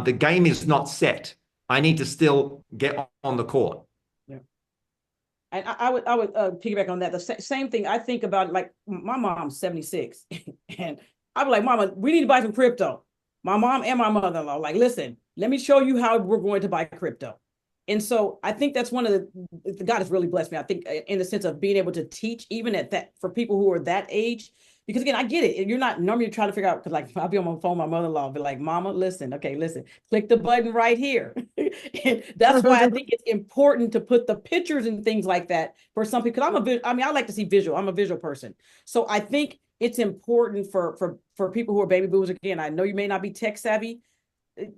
the game is not set. I need to still get on the court. Yeah. And I would piggyback on that. The same thing I think about, like my mom's 76 and I'd be like, Mama, we need to buy some crypto. My mom and my mother-in-law, like, listen, let me show you how we're going to buy crypto. And so I think that's one of the God has really blessed me. I think in the sense of being able to teach even at that, for people who are that age. Because again, I get it. You're not normally trying to figure out, because like I'll be on my phone, my mother-in-law will be like, Mama, listen, click the button right here. And that's why I think it's important to put the pictures and things like that for some people. Because I like to see visual. I'm a visual person. So I think it's important for people who are baby boomers. Again, I know you may not be tech savvy.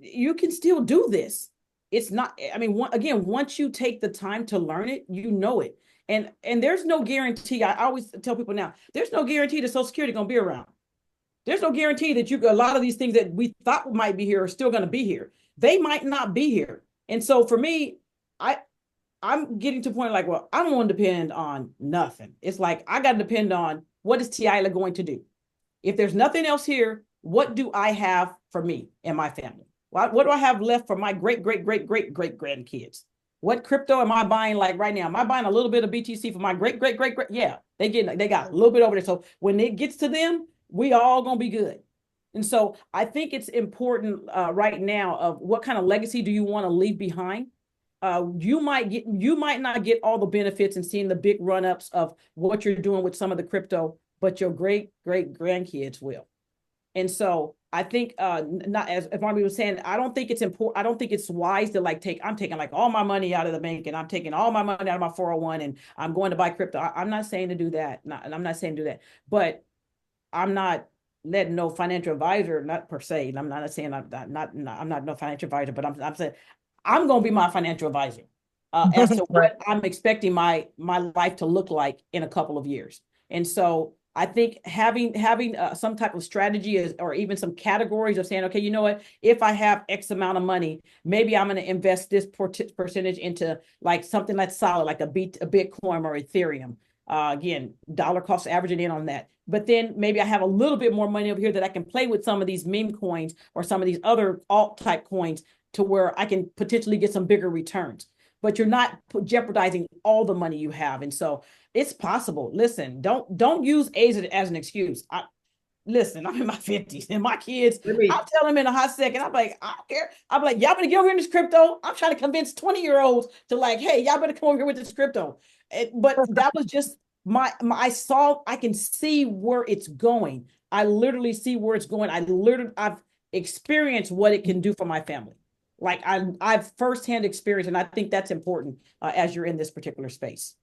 You can still do this. It's not, once you take the time to learn it, you know it. And there's no guarantee. I always tell people now, there's no guarantee that Social Security gonna be around. There's no guarantee that a lot of these things that we thought might be here are still gonna be here. They might not be here. And so for me, I'm getting to a point like, well, I don't want to depend on nothing. It's like I got to depend on what is Teaila going to do. If there's nothing else here, what do I have for me and my family? What do I have left for my great grandkids? What crypto am I buying like right now? Am I buying a little bit of BTC for my great? Yeah, they got a little bit over there. So when it gets to them, we all gonna be good. And so I think it's important right now of what kind of legacy do you want to leave behind? You might not get all the benefits and seeing the big run-ups of what you're doing with some of the crypto, but your great grandkids will. And so I think not as Barnaby was saying, I don't think it's important. I don't think it's wise to I'm taking like all my money out of the bank and I'm taking all my money out of my 401 and I'm going to buy crypto. I'm not saying to do that. I'm not saying to do that, but I'm not letting no financial advisor, not per se. And I'm not saying I'm not no financial advisor, but I'm saying I'm going to be my financial advisor as to what I'm expecting my life to look like in a couple of years. And so I think having some type of strategy or even some categories of saying, okay, you know what, if I have X amount of money, maybe I'm going to invest this percentage into like something that's solid, like a Bitcoin or Ethereum. Again, dollar cost averaging in on that. But then maybe I have a little bit more money over here that I can play with some of these meme coins or some of these other alt type coins to where I can potentially get some bigger returns. But you're not jeopardizing all the money you have. And so it's possible. Listen, don't use age as an excuse. Listen, I'm in my 50s and my kids, I'll tell them in a hot second, I'm like, I don't care. I'm like, y'all better get over here in this crypto. I'm trying to convince 20-year-olds to like, hey, y'all better come over here with this crypto. But that was just I can see where it's going. I literally see where it's going. I've experienced what it can do for my family. Like I've firsthand experience, and I think that's important as you're in this particular space.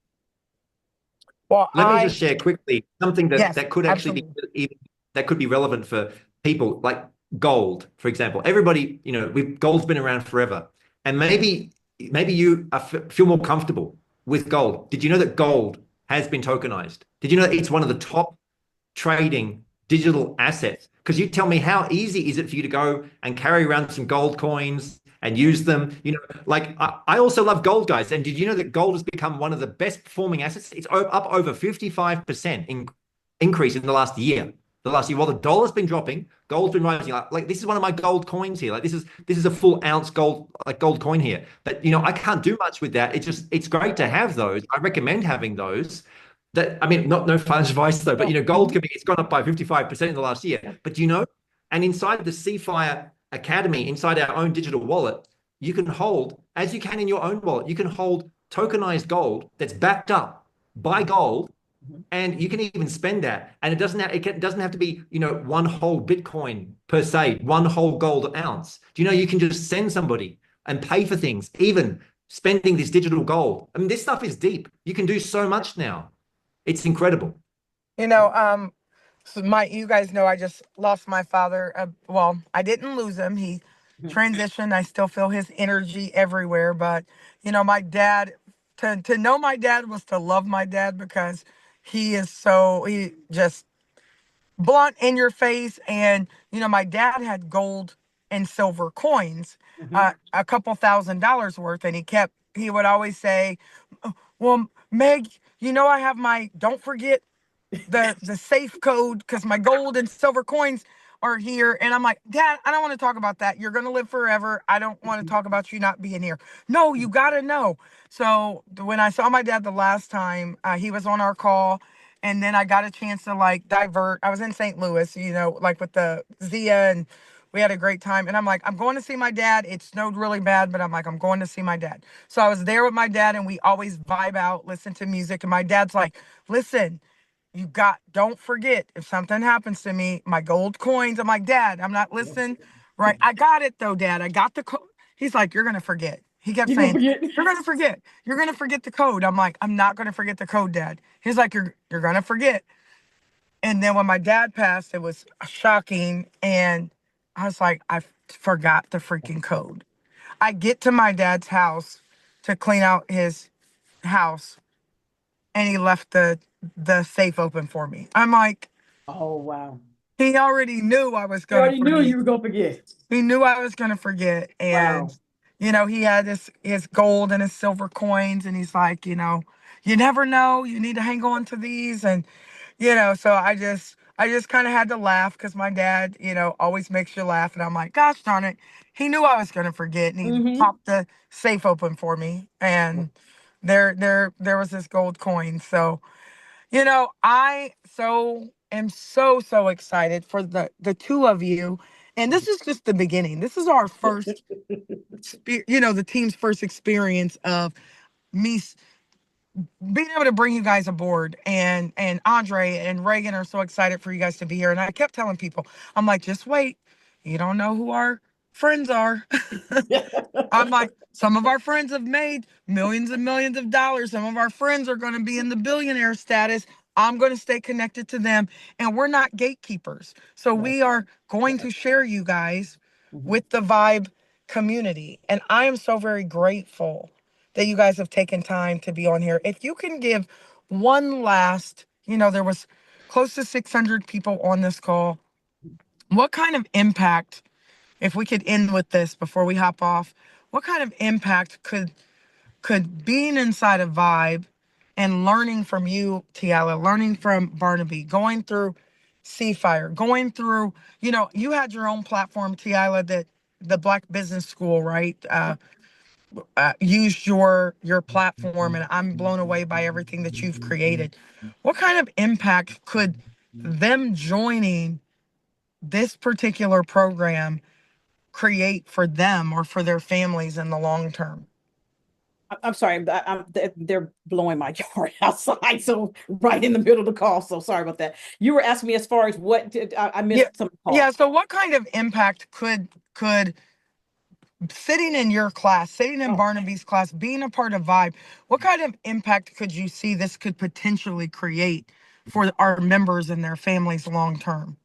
Well, let me just share quickly something that could actually absolutely. that could be relevant for people like gold, for example. Everybody, gold's been around forever, and maybe you feel more comfortable with gold. Did you know that gold has been tokenized? Did you know that it's one of the top trading digital assets? Because you tell me, how easy is it for you to go and carry around some gold coins and use them? Like I also love gold, guys. And did you know that gold has become one of the best performing assets? It's up over 55% increase in the last year. While the dollar's been dropping, gold's been rising. Like this is one of my gold coins here. Like this is a full ounce gold coin here. But I can't do much with that. It's great to have those. I recommend having those. No financial advice though, but gold it's gone up by 55% in the last year. But and inside the CFIRE Academy, inside our own digital wallet, you can hold, as you can in your own wallet, you can hold tokenized gold that's backed up by gold, and you can even spend that. And it doesn't have to be one whole Bitcoin per se, one whole gold ounce. Do you can just send somebody and pay for things, even spending this digital gold. I mean, this stuff is deep. You can do so much now. It's incredible. So you guys know I just lost my father. Well, I didn't lose him. He transitioned. I still feel his energy everywhere. But, my dad, to know my dad was to love my dad, because he just blunt in your face. And, my dad had gold and silver coins, a couple $1,000s worth. And he would always say, well, Meg, I have don't forget the safe code, because my gold and silver coins are here. And I'm like, Dad, I don't want to talk about that. You're going to live forever. I don't want to talk about you not being here. No, you got to know. So when I saw my dad the last time, he was on our call. And then I got a chance to divert. I was in St. Louis, with the Zia, and we had a great time. And I'm like, I'm going to see my dad. It snowed really bad, but I'm like, I'm going to see my dad. So I was there with my dad, and we always vibe out, listen to music. And my dad's like, listen, don't forget, if something happens to me, my gold coins. I'm like, Dad, I'm not listening. Right. I got it though, Dad. I got the code. He's like, you're going to forget. He kept saying, you're going to forget. You're going to forget the code. I'm like, I'm not going to forget the code, Dad. He's like, you're going to forget. And then when my dad passed, it was shocking. And I was like, I forgot the freaking code. I get to my dad's house to clean out his house. and he left the safe open for me. I'm like, Oh, wow. he already knew I was You gonna already knew forget. you were going to forget. He knew I was gonna forget, and Wow. he had his gold and his silver coins, and he's like, you never know, you need to hang on to these, and so I just kind of had to laugh because my dad, always makes you laugh, and I'm like, gosh darn it, he knew I was gonna forget, and he Mm-hmm. popped the safe open for me, and there was this gold coin, so. I am so excited for the two of you. And this is just the beginning. This is our first, the team's first experience of me being able to bring you guys aboard. And Andre and Reagan are so excited for you guys to be here. And I kept telling people, I'm like, just wait. You don't know who our friends are. I'm like, some of our friends have made millions and millions of dollars. Some of our friends are going to be in the billionaire status. I'm going to stay connected to them. And we're not gatekeepers. So we are going to share you guys with the Vibe community. And I am so very grateful that you guys have taken time to be on here. If you can give one last, there was close to 600 people on this call. What kind of impact, if we could end with this before we hop off, what kind of impact could being inside of Vibe and learning from you, Teaila, learning from Barnaby, going through CFIRE, going through, you had your own platform, Teaila, that the Black Business School, right? Used your platform, and I'm blown away by everything that you've created. What kind of impact could them joining this particular program create for them or for their families in the long term? I'm sorry, they're blowing my yard outside, so right in the middle of the call. So sorry about that. You were asking me as far as what did I Yeah, missed some yeah. call. So what kind of impact could sitting in your class, sitting in Oh, Barnaby's class, being a part of Vibe, what kind of impact could you see this could potentially create for our members and their families long term?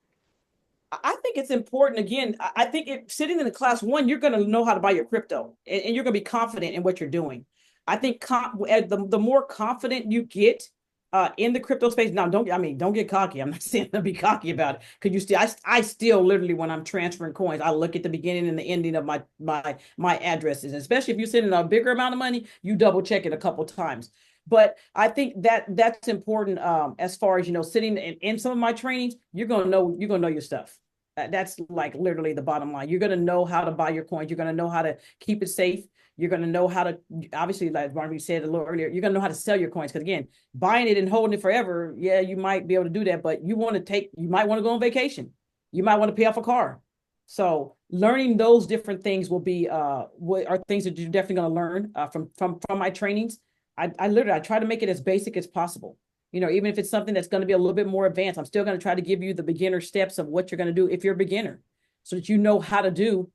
I think it's important. Again, I think sitting in the class one, you're going to know how to buy your crypto, and you're going to be confident in what you're doing. I think the more confident you get in the crypto space. Now, don't get cocky. I'm not saying to be cocky about it, because I still literally, when I'm transferring coins, I look at the beginning and the ending of my addresses. Especially if you're sending a bigger amount of money, you double check it a couple times. But I think that's important, as far as sitting in some of my trainings. You're gonna know your stuff. That's like literally the bottom line. You're gonna know how to buy your coins. You're gonna know how to keep it safe. You're gonna know how to, obviously, like Barnaby said a little earlier, you're gonna know how to sell your coins. Because again, buying it and holding it forever, yeah, you might be able to do that, but you might want to go on vacation. You might want to pay off a car. So learning those different things will be are things that you're definitely gonna learn from my trainings. I try to make it as basic as possible. Even if it's something that's going to be a little bit more advanced, I'm still going to try to give you the beginner steps of what you're going to do if you're a beginner, so that you know how to do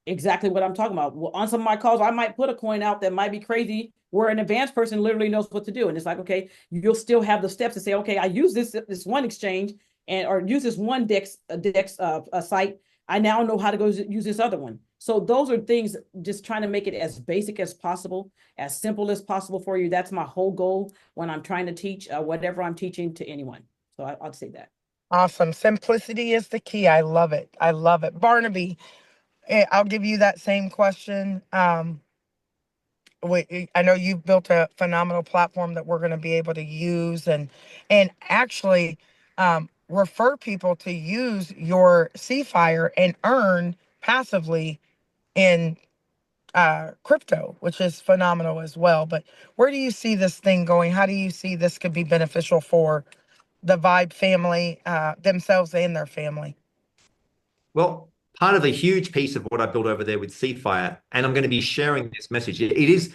exactly what I'm talking about. Well, on some of my calls, I might put a coin out that might be crazy, where an advanced person literally knows what to do. And it's like, okay, you'll still have the steps to say, okay, I use this one exchange, or use this one dex site. I now know how to go use this other one. So those are things, just trying to make it as basic as possible, as simple as possible for you. That's my whole goal when I'm trying to teach whatever I'm teaching to anyone. So I'll say that. Awesome. Simplicity is the key. I love it. I love it. Barnaby, I'll give you that same question. I know you've built a phenomenal platform that we're going to be able to use and actually refer people to use your CFIRE and earn passively in crypto, which is phenomenal as well. But where do you see this thing going? How do you see this could be beneficial for the Vibe family, themselves and their family? Well, part of a huge piece of what I built over there with CFIRE, and I'm going to be sharing this message. It is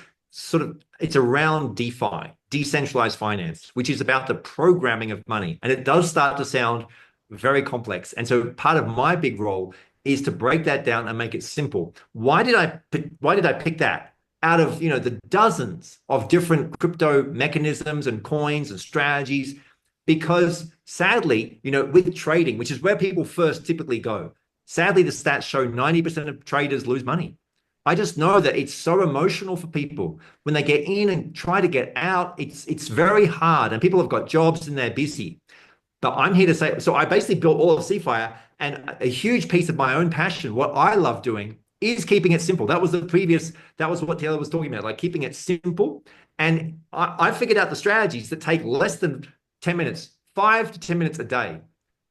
it's around DeFi, decentralized finance, which is about the programming of money. And it does start to sound very complex. And so part of my big role is to break that down and make it simple. Why did I pick that out of, the dozens of different crypto mechanisms and coins and strategies? Because sadly, with trading, which is where people first typically go, sadly, the stats show 90% of traders lose money. I just know that it's so emotional for people when they get in and try to get out. It's very hard, and people have got jobs and they're busy. But I'm here to say, so I basically built all of CFIRE, and a huge piece of my own passion, what I love doing is keeping it simple. That was what Taylor was talking about, like keeping it simple. And I figured out the strategies that take less than 10 minutes, 5 to 10 minutes a day,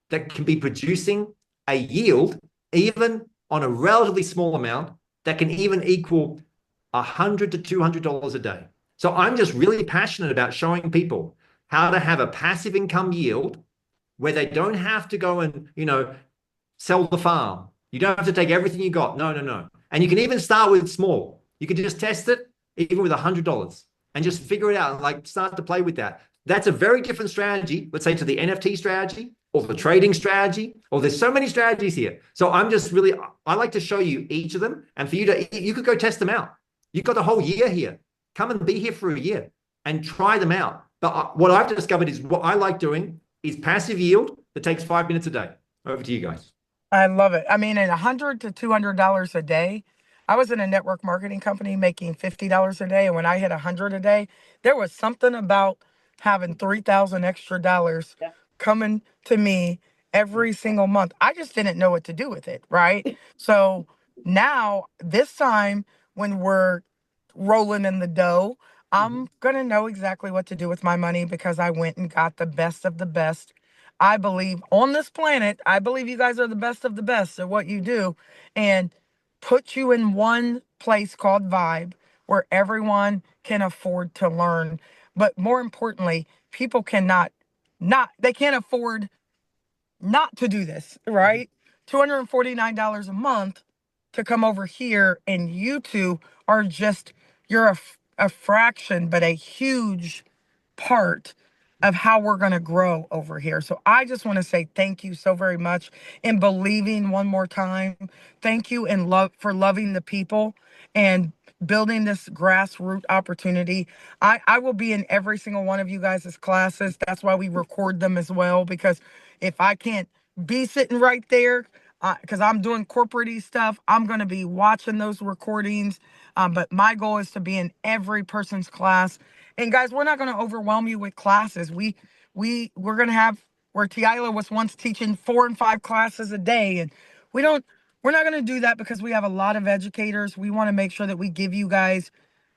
that can be producing a yield, even on a relatively small amount, that can even equal $100 to $200 a day. So I'm just really passionate about showing people how to have a passive income yield where they don't have to go and, sell the farm. You don't have to take everything you got. No, no, no. And you can even start with small. You can just test it, even with $100, and just figure it out and like start to play with that. That's a very different strategy, let's say, to the NFT strategy or the trading strategy, or there's so many strategies here. So I like to show you each of them, and for you could go test them out. You've got the whole year here. Come and be here for a year and try them out. But what I've discovered is what I like doing is passive yield that takes 5 minutes a day. Over to you guys. I love it. I mean, at $100 to $200 a day, I was in a network marketing company making $50 a day. And when I hit 100 a day, there was something about having 3,000 extra dollars Yeah. coming to me every single month. I just didn't know what to do with it. Right. So now this time when we're rolling in the dough, I'm going to know exactly what to do with my money because I went and got the best of the best. I believe on this planet, I believe you guys are the best of the best at what you do, and put you in one place called Vibe where everyone can afford to learn. But more importantly, people they can't afford not to do this, right? $249 a month to come over here, and you two are just, you're a fraction, but a huge part of how we're going to grow over here. So I just want to say thank you so very much, and believing one more time. Thank you and love for loving the people and building this grassroots opportunity. I will be in every single one of you guys' classes. That's why we record them as well, because if I can't be sitting right there, because I'm doing corporate stuff, I'm going to be watching those recordings. But my goal is to be in every person's class. And guys, we're not going to overwhelm you with classes. We're going to have, where Teaila was once teaching 4 and 5 classes a day. And we're not going to do that because we have a lot of educators. We want to make sure that we give you guys,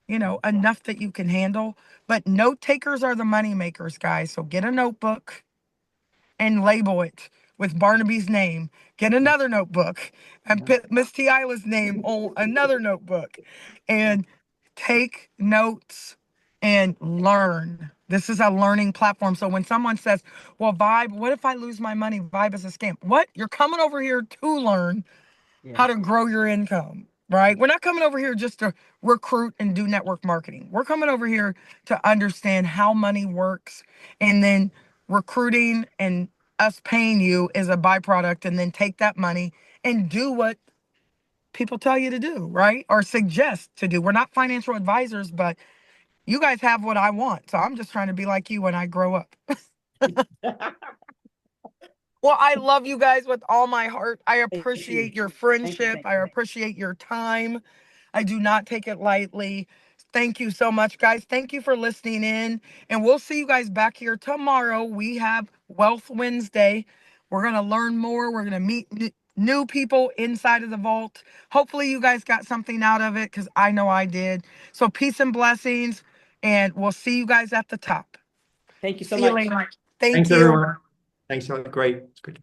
enough that you can handle. But note takers are the money makers, guys. So get a notebook and label it with Barnaby's name. Get another notebook and put Miss Teaila's name on another notebook, and take notes and learn. This is a learning platform. So when someone says, well, Vibe, what if I lose my money? Vibe is a scam. What? You're coming over here to learn how to grow your income, right? We're not coming over here just to recruit and do network marketing. We're coming over here to understand how money works, and then recruiting and us paying you is a byproduct, and then take that money and do what people tell you to do, right? Or suggest to do. We're not financial advisors, but you guys have what I want. So I'm just trying to be like you when I grow up. Well, I love you guys with all my heart. I appreciate your friendship. I appreciate your time. I do not take it lightly. Thank you so much, guys. Thank you for listening in. And we'll see you guys back here tomorrow. We have Wealth Wednesday. We're going to learn more. We're going to meet new people inside of the vault. Hopefully you guys got something out of it, because I know I did. So peace and blessings. And we'll see you guys at the top. Thank you so See you much. later. Thank Thanks, you. everyone. Thanks. Great. It's great.